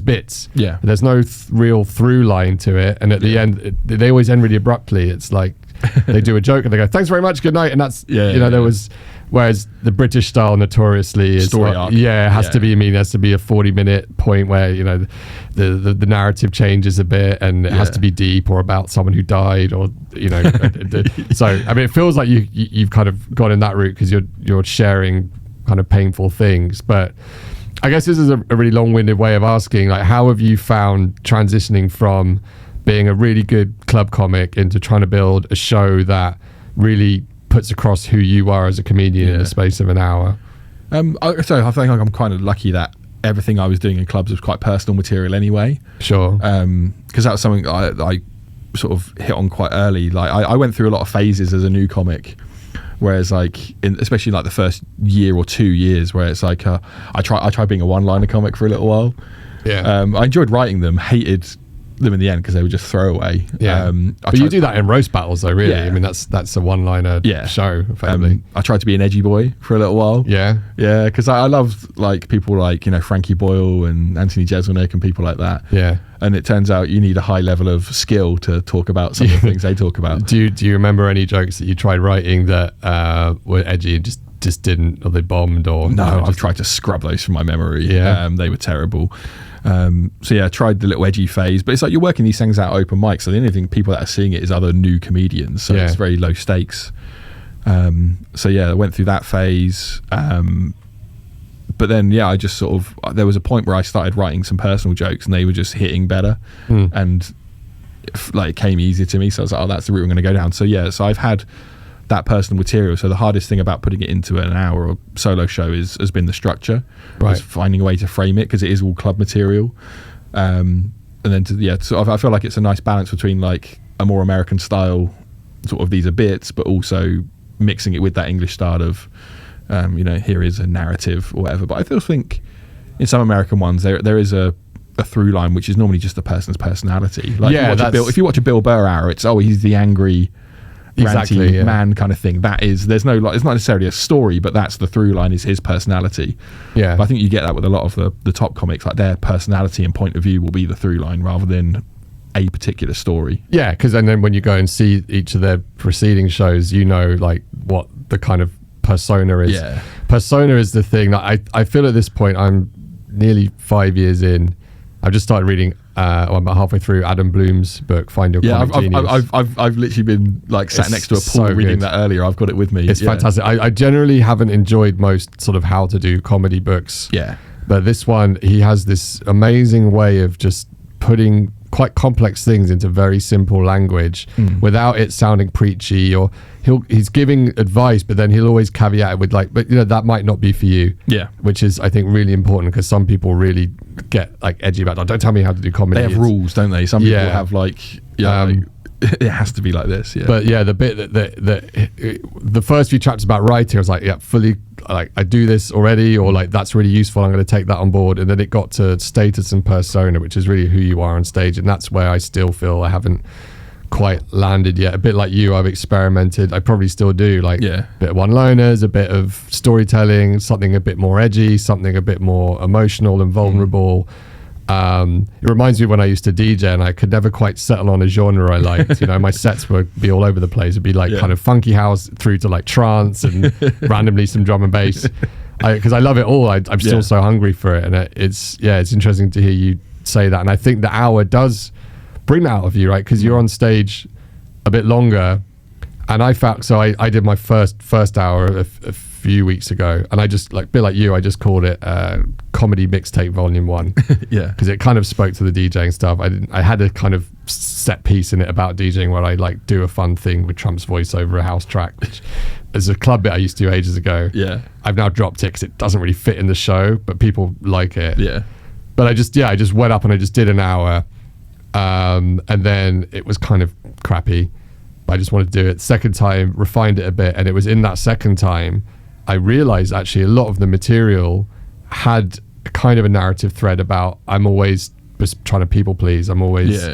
bits. Yeah, there's no real through line to it, and at the end, they always end really abruptly. It's like they do a joke and they go, "Thanks very much, good night," and that's there was. Whereas the British style notoriously is story arc. It has to be. I mean, it has to be a 40-minute point where, you know, the narrative changes a bit, and it has to be deep or about someone who died, or, you know. So I mean, it feels like you've kind of gone in that route because you're sharing kind of painful things. But I guess this is a really long-winded way of asking, like, how have you found transitioning from being a really good club comic into trying to build a show that really puts across who you are as a comedian in the space of an hour? So I think I'm kind of lucky that everything I was doing in clubs was quite personal material anyway. Sure. Because that was something I sort of hit on quite early. Like I went through a lot of phases as a new comic, whereas like especially like the first year or 2 years, where it's like I tried being a one-liner comic for a little while. I enjoyed writing them, hated them in the end because they were just throwaway. But you do that in roast battles though, really. I mean, that's a one-liner show effectively. I tried to be an edgy boy for a little while, because I loved like people like, you know, Frankie Boyle and Anthony Jeselnik and people like that, and it turns out you need a high level of skill to talk about some of the things they talk about. Do you remember any jokes that you tried writing that were edgy and just didn't, or they bombed? Or no, I've tried to scrub those from my memory. They were terrible. I tried the little edgy phase, but it's like you're working these things out open mic, so the only thing people that are seeing it is other new comedians, so it's very low stakes. I went through that phase, but then I just sort of, there was a point where I started writing some personal jokes and they were just hitting better, and it came easier to me, so I was like, oh, that's the route I'm going to go down. So I've had that personal material. So the hardest thing about putting it into an hour or solo show has been the structure, is finding a way to frame it, because it is all club material. And then I feel like it's a nice balance between like a more American style, sort of these are bits, but also mixing it with that English style of, here is a narrative or whatever. But I still think in some American ones there is a through line, which is normally just the person's personality. Like if you watch a Bill Burr hour, it's he's the angry, ranty man kind of thing. That is, there's no, like, it's not necessarily a story, but that's the through line, is his personality. But I think you get that with a lot of the top comics, like their personality and point of view will be the through line rather than a particular story. Because then when you go and see each of their preceding shows, you know, like what the kind of persona is. Persona is the thing that I feel at this point, I'm nearly 5 years in, I've just started reading I'm about halfway through Adam Bloom's book, Find Your Comic Genius. I've literally been like sat next to a pool so reading good. that earlier. I've got it with me. It's fantastic. I generally haven't enjoyed most sort of how to do comedy books. Yeah. But this one, he has this amazing way of just putting quite complex things into very simple language without it sounding preachy, or he's giving advice, but then he'll always caveat it with like, but that might not be for you. Yeah. Which is, I think, really important, because some people really get like edgy about, don't tell me how to do comedy. They have rules, don't they? Some people have like, it has to be like this. Yeah. But yeah, the bit the first few chapters about writing, I was like, fully, like, I do this already, or like, that's really useful, I'm going to take that on board. And then it got to status and persona, which is really who you are on stage, and that's where I still feel I haven't quite landed yet. A bit like you, I've experimented, I probably still do, like a bit of one-liners, a bit of storytelling, something a bit more edgy, something a bit more emotional and vulnerable. It reminds me when I used to DJ and I could never quite settle on a genre I liked. My sets would be all over the place. It'd be like kind of funky house through to like trance and randomly some drum and bass. Because I love it all. I'm still so hungry for it. And it's interesting to hear you say that. And I think the hour does bring that out of you, right? Because you're on stage a bit longer. And I felt, so I did my first hour a few weeks ago, and I just, like, a bit like you, I just called it Comedy Mixtape Volume 1. Because it kind of spoke to the DJing stuff. I had a kind of set piece in it about DJing where I like do a fun thing with Trump's voice over a house track, which is a club bit I used to do ages ago. I've now dropped it because it doesn't really fit in the show, but people like it. But I just went up and I just did an hour, and then it was kind of crappy. I just wanted to do it. Second time, refined it a bit, and it was in that second time I realized actually a lot of the material had kind of a narrative thread about, I'm always just trying to people please. I'm always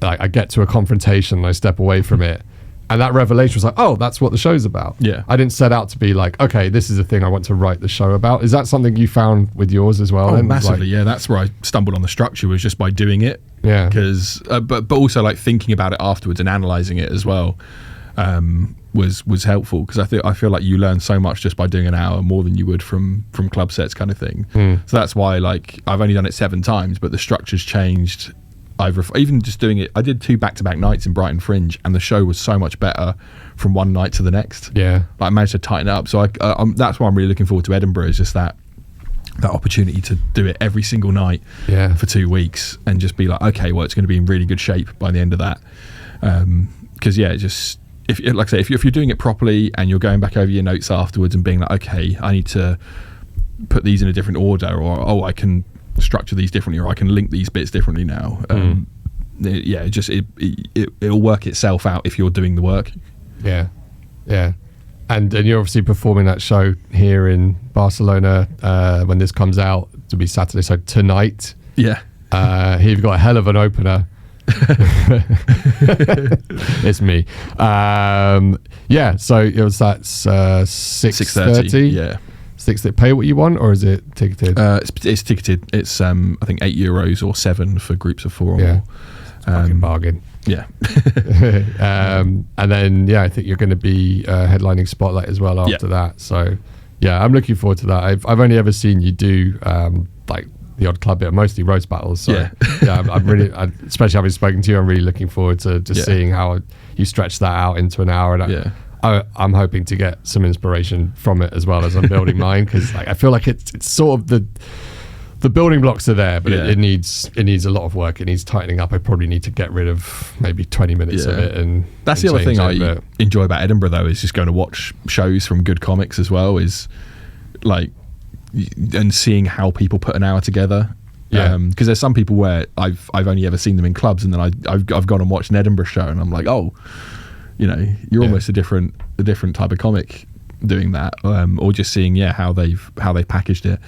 like, I get to a confrontation and I step away from it, and that revelation was like, oh, that's what the show's about. I didn't set out to be like, okay, this is the thing I want to write the show about. Is that something you found with yours as well? Oh, massively. Like, that's where I stumbled on the structure, was just by doing it. Because but also like thinking about it afterwards and analysing it as well was helpful, because I feel like you learn so much just by doing an hour, more than you would from club sets kind of thing. So that's why, like, I've only done it 7 times, but the structure's changed. Even just doing it, I did 2 back-to-back nights in Brighton Fringe, and the show was so much better from one night to the next. Like, I managed to tighten it up. So that's why I'm really looking forward to Edinburgh, is just that opportunity to do it every single night for 2 weeks, and just be like, okay, well, it's going to be in really good shape by the end of that. Because just, if like I say, if you're doing it properly and you're going back over your notes afterwards and being like, okay, I need to put these in a different order, or I can structure these differently, or I can link these bits differently now. It'll work itself out if you're doing the work. And you're obviously performing that show here in Barcelona when this comes out, to be Saturday, so tonight. Here you've got a hell of an opener. It's me. So it was, that's 6:30. 6:30. Pay what you want, or is it ticketed? It's ticketed. It's I think €8 or 7 for groups of 4 or more. Fucking bargain. And then I think you're going to be headlining Spotlight as well after that. So I'm looking forward to that. I've only ever seen you do like the odd club bit, mostly roast battles. So I'm really, especially having spoken to you, I'm really looking forward to just seeing how you stretch that out into an hour. And I'm hoping to get some inspiration from it as well as I'm building mine, because like, I feel like it's sort of the building blocks are there, but it needs a lot of work. It needs tightening up. I probably need to get rid of maybe 20 minutes of it. And that's the other thing I enjoy about Edinburgh, though, is just going to watch shows from good comics as well, is like, and seeing how people put an hour together. Because there's some people where I've only ever seen them in clubs, and then I've gone and watched an Edinburgh show, and I'm like, oh, you're almost a different type of comic doing that, or just seeing how they've packaged it.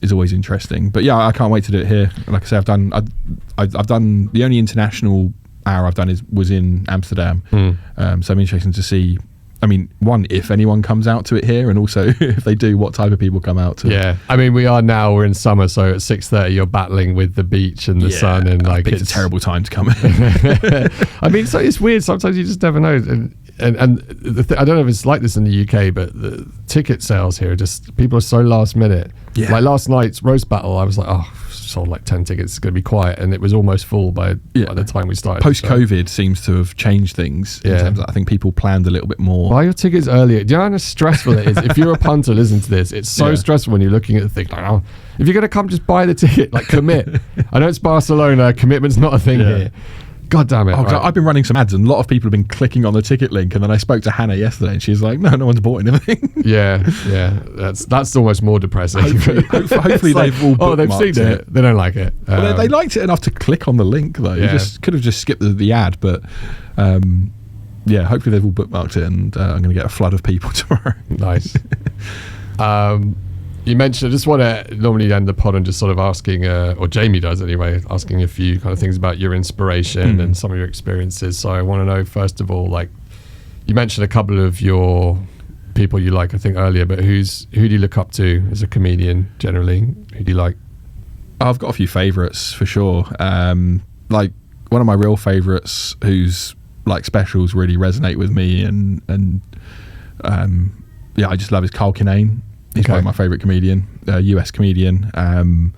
Is always interesting. But I can't wait to do it here. Like I say, I've done the only international hour I've done was in Amsterdam. So I'm interested to see, I mean, one, if anyone comes out to it here, and also if they do, what type of people come out to it. I mean, we're in summer, so at 6:30 you're battling with the beach and the sun, and like it's a terrible time to come in. I mean, so it's weird, sometimes you just never know. And I don't know if it's like this in the UK, but the ticket sales here, just people are so last minute. Like last night's roast battle, I was like, oh, sold like 10 tickets, it's going to be quiet, and it was almost full by the time we started. Post-COVID seems to have changed things in terms of, I think people planned a little bit more. Buy your tickets earlier. Do you know how stressful it is? If you're a punter, listen to this. It's so stressful when you're looking at the thing. Like, oh, if you're going to come, just buy the ticket. Like, commit. I know it's Barcelona. Commitment's not a thing here. God damn it. Oh, right. I've been running some ads and a lot of people have been clicking on the ticket link, and then I spoke to Hannah yesterday and she's like, no one's bought anything. Yeah. That's almost more depressing. Hopefully they've all bookmarked they've seen it. They don't like it. Well, they liked it enough to click on the link though. You just could have just skipped the ad, but hopefully they've all bookmarked it, and I'm going to get a flood of people tomorrow. Nice. You mentioned, I just want to normally end the pod on just sort of asking, or Jamie does anyway, asking a few kind of things about your inspiration and some of your experiences. So I want to know, first of all, like, you mentioned a couple of your people you like, I think, earlier, but who do you look up to as a comedian generally? Who do you like? I've got a few favourites for sure. Like, one of my real favourites whose like specials really resonate with me, and I just love his Carl Kinane. He's probably my favourite comedian, US comedian. I don't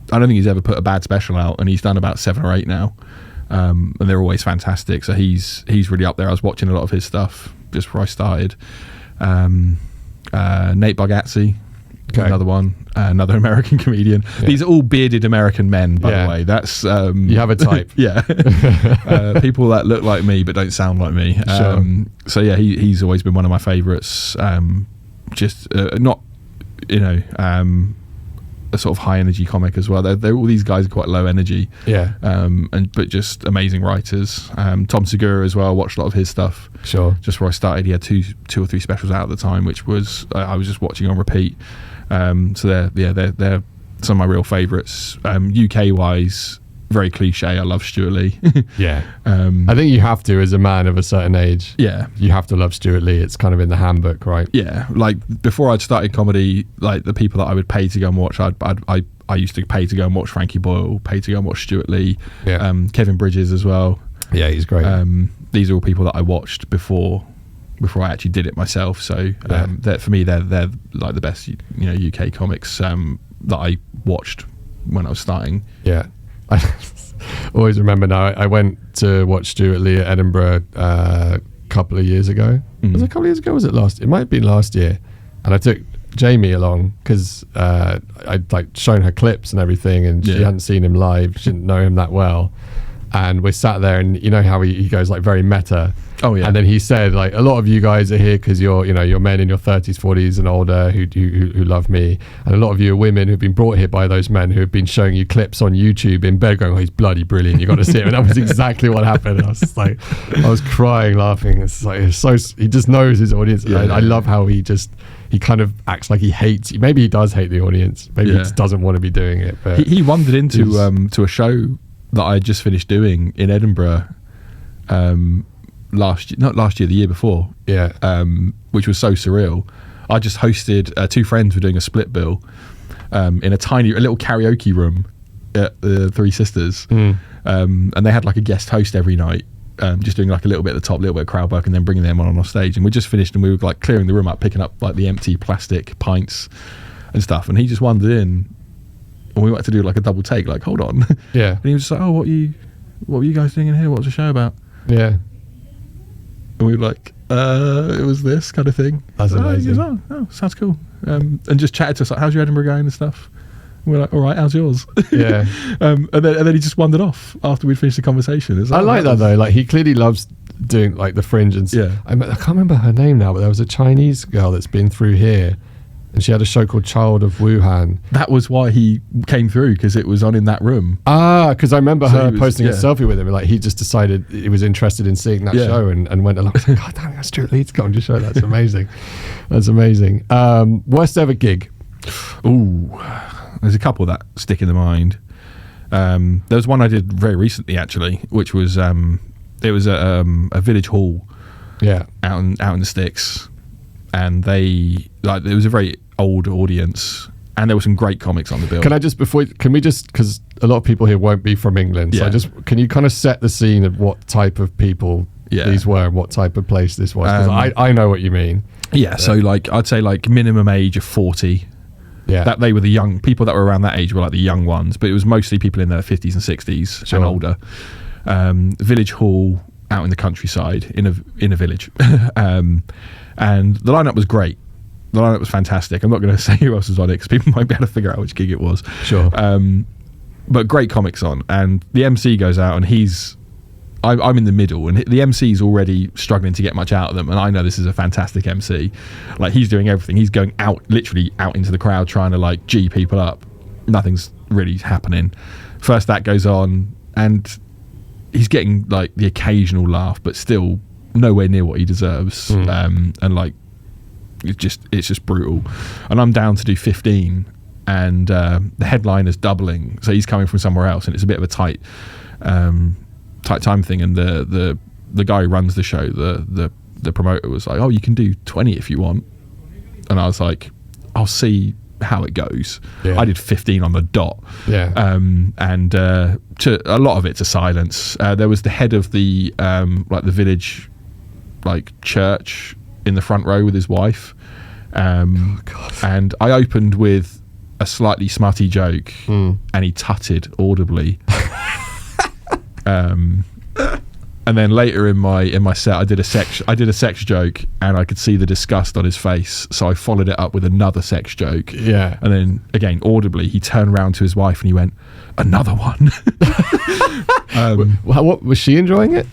think he's ever put a bad special out, and he's done about 7 or 8 now, and they're always fantastic. So he's really up there. I was watching a lot of his stuff just before I started. Nate Bargatze, another one, another American comedian. Yeah. These are all bearded American men, by the way. That's you have a type. People that look like me but don't sound like me. Sure. So yeah, he's always been one of my favourites. Not, a sort of high energy comic as well. They're all these guys are quite low energy. Yeah. But just amazing writers. Tom Segura as well. I watched a lot of his stuff. Sure. Just where I started, he had two or three specials out at the time, which was I was just watching on repeat. So they're some of my real favourites. UK wise, very cliche. I love Stuart Lee. Yeah. I think you have to, as a man of a certain age. Yeah. You have to love Stuart Lee. It's kind of in the handbook, right? Yeah. Like, before I'd started comedy, like, the people that I would pay to go and watch, I used to pay to go and watch Frankie Boyle, pay to go and watch Stuart Lee, Kevin Bridges as well. Yeah, he's great. These are all people that I watched before I actually did it myself. So for me, they're like the best UK comics that I watched when I was starting. Yeah. I always remember now, I went to watch Stuart Lee at Edinburgh a couple of years ago. Was it a couple of years ago? Was it last? It might have been last year. And I took Jamie along because I'd like shown her clips and everything, and she hadn't seen him live. She didn't know him that well. And we sat there, and you know how he goes like very meta. Oh yeah. And then he said, like, a lot of you guys are here because you're men in your 30s, 40s and older who love me, and a lot of you are women who've been brought here by those men who have been showing you clips on YouTube in bed going, oh, he's bloody brilliant, you got to see him. And that was exactly what happened. And I was just like, I was crying laughing. It's like, he just knows his audience. I love how he kind of acts like he hates. Maybe he does hate the audience. Maybe he just doesn't want to be doing it. But he wandered into to a show that I just finished doing in Edinburgh the year before, which was so surreal. I just hosted 2 friends were doing a split bill in a little karaoke room at the Three Sisters, and they had like a guest host every night, just doing like a little bit at the top, a little bit of crowd work, and then bringing them on stage. And we just finished, and we were like clearing the room up, picking up like the empty plastic pints and stuff, and he just wandered in. And we wanted to do like a double take, like, hold on. Yeah. And he was just like, oh, what were you guys doing in here? What was the show about? Yeah. And we were like, it was this kind of thing. That's amazing. He goes, oh, sounds cool. And just chatted to us like, how's your Edinburgh going and stuff? And we're like, all right, how's yours? Yeah. and then he just wandered off after we'd finished the conversation. I like that though. Like, he clearly loves doing like the Fringe and I can't remember her name now, but there was a Chinese girl that's been through here. And she had a show called Child of Wuhan. That was why he came through, because it was on in that room. Because I remember her posting a selfie with him, and like he just decided he was interested in seeing that show and went along. I was like, God damn, that's Stuart Lee's gone to show. That's amazing. That's amazing. Worst ever gig? Ooh, there's a couple that stick in the mind. There was one I did very recently, actually, which was it was a village hall, out in the sticks. And it was a very old audience, and there were some great comics on the bill. Because a lot of people here won't be from England, so can you kind of set the scene of what type of people these were and what type of place this was? Because I know what you mean. Yeah, so like I'd say like minimum age of 40, Yeah. That they were the young people that were around that age were like the young ones, but it was mostly people in their 50s and 60s and older. Village hall out in the countryside in a village. And the lineup was great. The lineup was fantastic. I'm not going to say who else was on it because people might be able to figure out which gig it was. Sure. But great comics on, and the MC goes out and I'm in the middle, and the MC's already struggling to get much out of them, and I know this is a fantastic MC. Like, he's doing everything. He's going out, literally out into the crowd, trying to like G people up. Nothing's really happening. First act goes on, and he's getting like the occasional laugh, but still nowhere near what he deserves. And like, it's just brutal. And I'm down to do 15, and the headliner's doubling, so he's coming from somewhere else, and it's a bit of a tight time thing. And the guy who runs the show, the promoter, was like, "Oh, you can do 20 if you want." And I was like, "I'll see how it goes." I did 15 on the dot. And to a lot of it to silence. There was the head of the like the village like church in the front row with his wife, and I opened with a slightly smutty joke, and he tutted audibly. And then later in my set, I did a sex joke, and I could see the disgust on his face, so I followed it up with another sex joke. And then again audibly, he turned around to his wife and he went, "Another one." What was she enjoying it?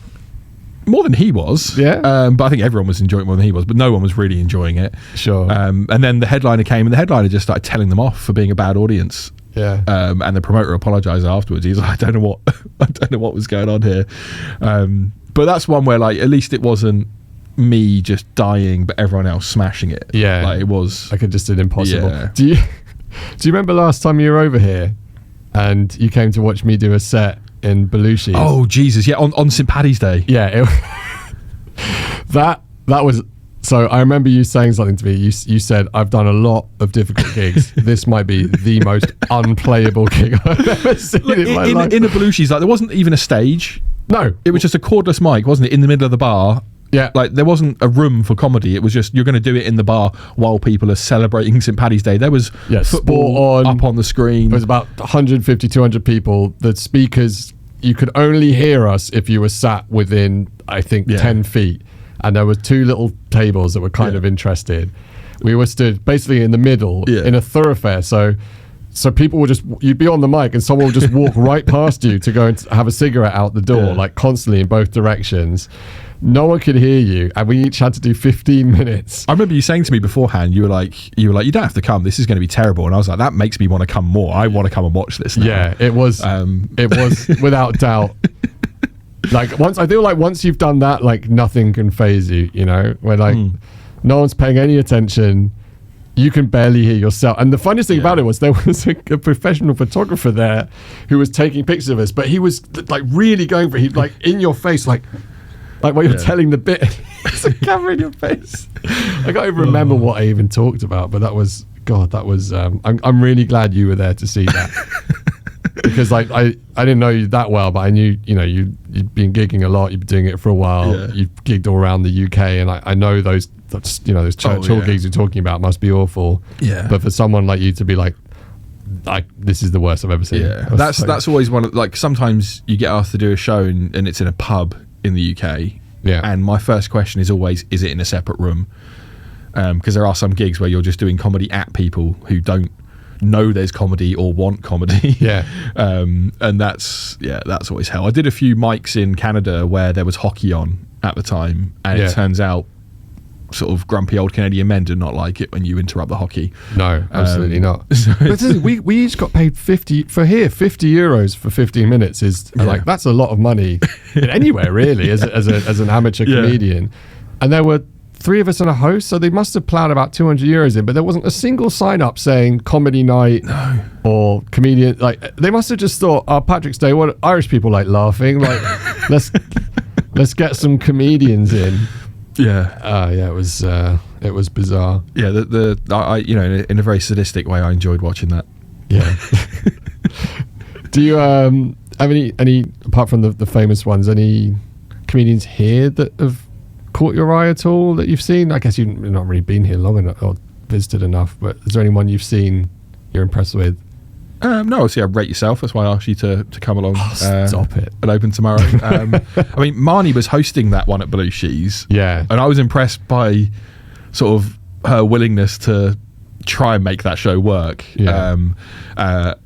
More than he was. But I think everyone was enjoying it more than he was, but no one was really enjoying it. Sure. And then the headliner came, and the headliner just started telling them off for being a bad audience. And the promoter apologized afterwards. He's like, I don't know what was going on here. But that's one where, like, at least it wasn't me just dying, but everyone else smashing it. Like, it was like, it just did impossible. Do you remember last time you were over here and you came to watch me do a set in Belushi's? Oh Jesus, yeah, on St. Paddy's Day. That was. So I remember you saying something to me. You said, "I've done a lot of difficult gigs. This might be the most unplayable gig I've ever seen in my life." In a Belushi's, like, there wasn't even a stage. No, it was just a cordless mic, wasn't it, in the middle of the bar? Like, there wasn't a room for comedy. It was just, you're going to do it in the bar while people are celebrating St. Paddy's Day. There was football up on the screen. There was about 150, 200 people. The speakers, you could only hear us if you were sat within, I think, 10 feet. And there were two little tables that were kind of interested. We were stood basically in the middle in a thoroughfare. So people would you'd be on the mic and someone would just walk right past you to go and have a cigarette out the door, like constantly in both directions. No one could hear you, and we each had to do 15 minutes. I remember you saying to me beforehand, you were like, you don't have to come. This is going to be terrible. And I was like, that makes me want to come more. I want to come and watch this now. Yeah, it was without doubt. Like, once you've done that, like, nothing can faze you, you know, where like no one's paying any attention. You can barely hear yourself. And the funniest thing about it was there was a professional photographer there who was taking pictures of us, but he was like really going for it. He'd like in your face, like while you're telling the bit, it's a camera in your face. I can't even remember what I even talked about, but that was, I'm really glad you were there to see that. Because like I didn't know you that well, but I knew, you know, you'd been gigging a lot. You've been doing it for a while. You've gigged all around the UK, and I know those church hall gigs you're talking about must be awful. But for someone like you to be like, this is the worst I've ever seen. That's always one of, like, sometimes you get asked to do a show and it's in a pub in the UK. And my first question is always, is it in a separate room? Because there are some gigs where you're just doing comedy at people who don't know there's comedy or want comedy. And that's always hell. I did a few mics in Canada where there was hockey on at the time, and it turns out sort of grumpy old Canadian men do not like it when you interrupt the hockey. No, absolutely not. But we each got paid 50 euros for 15 minutes is like, that's a lot of money anywhere really as an amateur comedian. And there were 3 of us and a host, so they must have plowed about 200 euros in, but there wasn't a single sign up saying comedy night or comedian. Like, they must have just thought, Patrick's Day, what Irish people like laughing, like let's get some comedians in. It was bizarre. I you know, in a very sadistic way, I enjoyed watching that. Do you have any apart from the famous ones, any comedians here that have caught your eye at all that you've seen? I guess you've not really been here long enough or visited enough, but is there anyone you've seen you're impressed with? No, obviously I Rate Yourself. That's why I asked you to come along. Stop it. And open tomorrow. I mean, Marnie was hosting that one at Belushi's. Yeah. And I was impressed by sort of her willingness to try and make that show work. Yeah.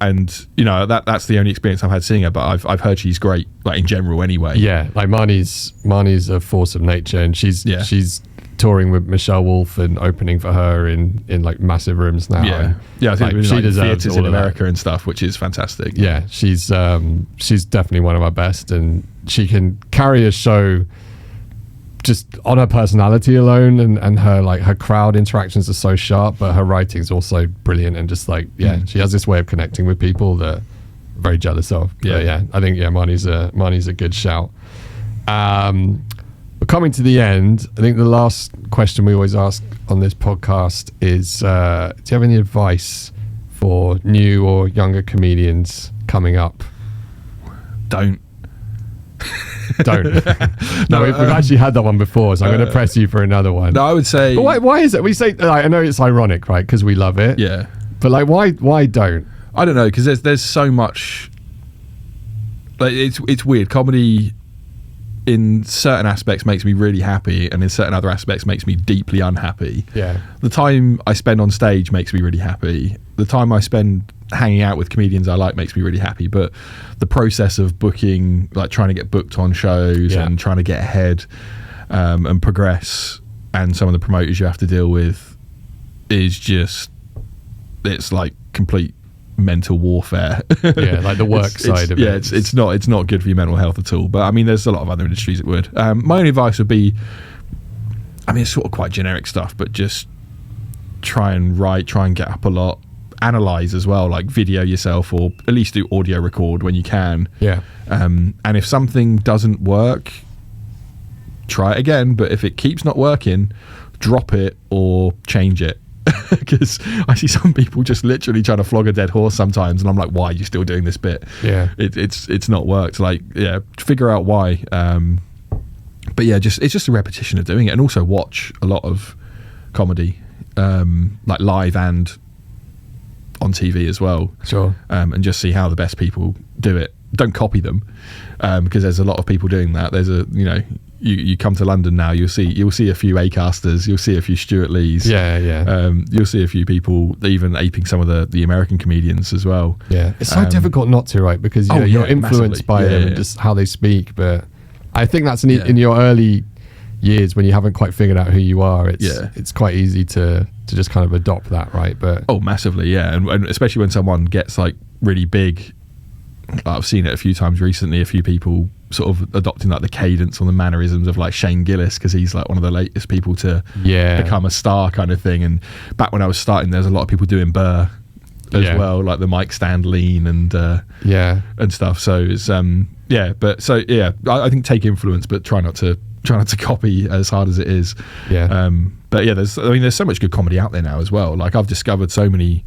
And you know, that's the only experience I've had seeing her, but I've heard she's great, like in general anyway. Yeah, like Marnie's a force of nature, and she's touring with Michelle Wolf and opening for her in like massive rooms now. Yeah, I think like, she deserves theatres in America and stuff, which is fantastic. Yeah, she's definitely one of our best, and she can carry a show just on her personality alone, and her crowd interactions are so sharp, but her writing's also brilliant, and just like she has this way of connecting with people that I'm very jealous of. But I think Marnie's a good shout. We're coming to the end. I think the last question we always ask on this podcast is, do you have any advice for new or younger comedians coming up? Don't. No, we've actually had that one before, so I'm going to press you for another one. No, I would say... But why is it? We say, like, I know it's ironic, right, because we love it. Yeah. But like, why don't? I don't know, because there's so much... Like, it's weird. Comedy... in certain aspects makes me really happy, and in certain other aspects makes me deeply unhappy. Yeah. The time I spend on stage makes me really happy. The time I spend hanging out with comedians I like makes me really happy. But the process of booking, like trying to get booked on shows and trying to get ahead and progress, and some of the promoters you have to deal with is just, it's like complete mental warfare. Yeah, like the work side of it. Yeah, it's not good for your mental health at all. But I mean, there's a lot of other industries that would. My only advice would be, I mean, it's sort of quite generic stuff, but just try and write, try and get up a lot, analyze as well, like video yourself, or at least do audio record when you can. Yeah. And if something doesn't work, try it again. But if it keeps not working, drop it or change it. Because I see some people just literally trying to flog a dead horse sometimes, and I'm like, why are you still doing this bit? Yeah, it's not worked. Like, figure out why. But yeah, it's just a repetition of doing it, and also watch a lot of comedy, like live and on TV as well. Sure. And just see how the best people do it. Don't copy them, because there's a lot of people doing that. There's you come to London now, you'll see a few Acasters, you'll see a few Stuart Lees. Yeah. You'll see a few people even aping some of the American comedians as well. Yeah, it's so difficult not to, right? Because you're influenced by them and just how they speak. But I think that's in your early years when you haven't quite figured out who you are. It's quite easy to just kind of adopt that, right? But massively, yeah, and especially when someone gets like really big. I've seen it a few times recently. A few people sort of adopting like the cadence or the mannerisms of like Shane Gillis, because he's like one of the latest people to become a star kind of thing. And back when I was starting, there's a lot of people doing Burr as well, like the mic stand lean and stuff. So it's I think take influence, but try not to copy as hard as it is. But yeah, there's so much good comedy out there now as well. Like, I've discovered so many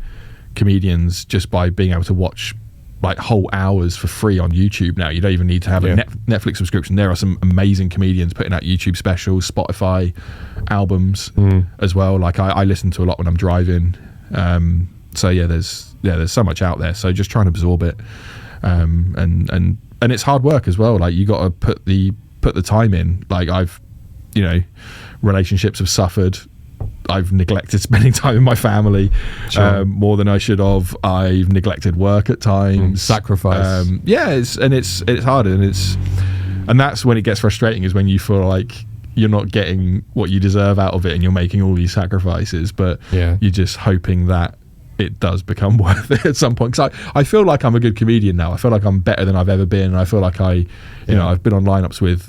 comedians just by being able to watch like whole hours for free on YouTube now. You don't even need to have a Netflix subscription. There are some amazing comedians putting out YouTube specials, Spotify albums as well. Like, I listen to a lot when I'm driving. So yeah, there's so much out there. So just try and absorb it, and it's hard work as well. Like, you got to put the time in. Like, relationships have suffered. I've neglected spending time with my family more than I should have. I've neglected work at times. Sacrifice. It's hard, and that's when it gets frustrating, is when you feel like you're not getting what you deserve out of it, and you're making all these sacrifices, but you're just hoping that it does become worth it at some point. Because I feel like I'm a good comedian now. I feel like I'm better than I've ever been, and I feel like I've been on lineups with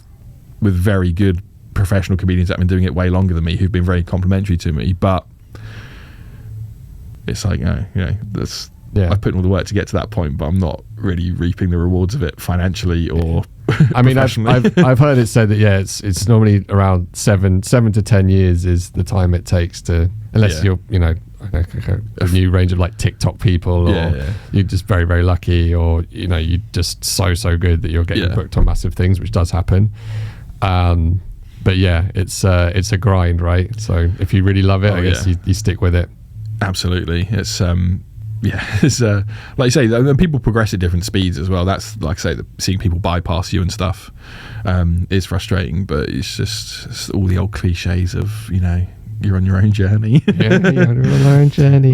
very good professional comedians that have been doing it way longer than me, who've been very complimentary to me. But it's like, that's I've put in all the work to get to that point, but I'm not really reaping the rewards of it financially or I mean, I've heard it said that it's normally around 7 to 10 years is the time it takes to, unless you're a new range of like TikTok people, or you're just very, very lucky, or you're just so good that you're getting booked on massive things, which does happen. But yeah, it's a grind, right? So if you really love it, I guess you stick with it. Absolutely. It's it's like you say, and people progress at different speeds as well. That's like I say, seeing people bypass you and stuff is frustrating, but it's all the old cliches of, you know, you're on your own journey. Yeah, you're on your own journey.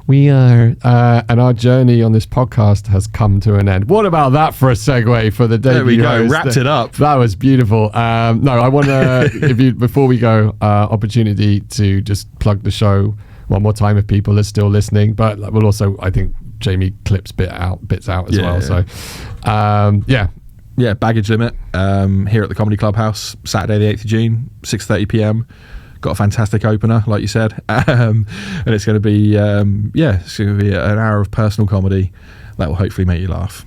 We are, and our journey on this podcast has come to an end. What about that for a segue for the debut There we go, host? wrapped it up. That was beautiful. No, I want to, before we go, opportunity to just plug the show one more time if people are still listening. But we'll also, I think, Jamie clips bits out as well. So, yeah, Baggage Limit here at the Comedy Clubhouse, Saturday the 8th of June, 6:30 p.m. Got a fantastic opener, like you said, and it's going to be it's going to be an hour of personal comedy that will hopefully make you laugh.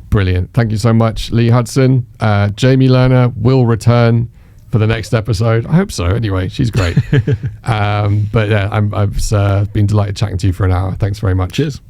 Brilliant. Thank you so much, Lee Hudson. Jamie Lerner will return for the next episode. I hope so. Anyway, she's great. But yeah, I've been delighted chatting to you for an hour. Thanks very much. Cheers.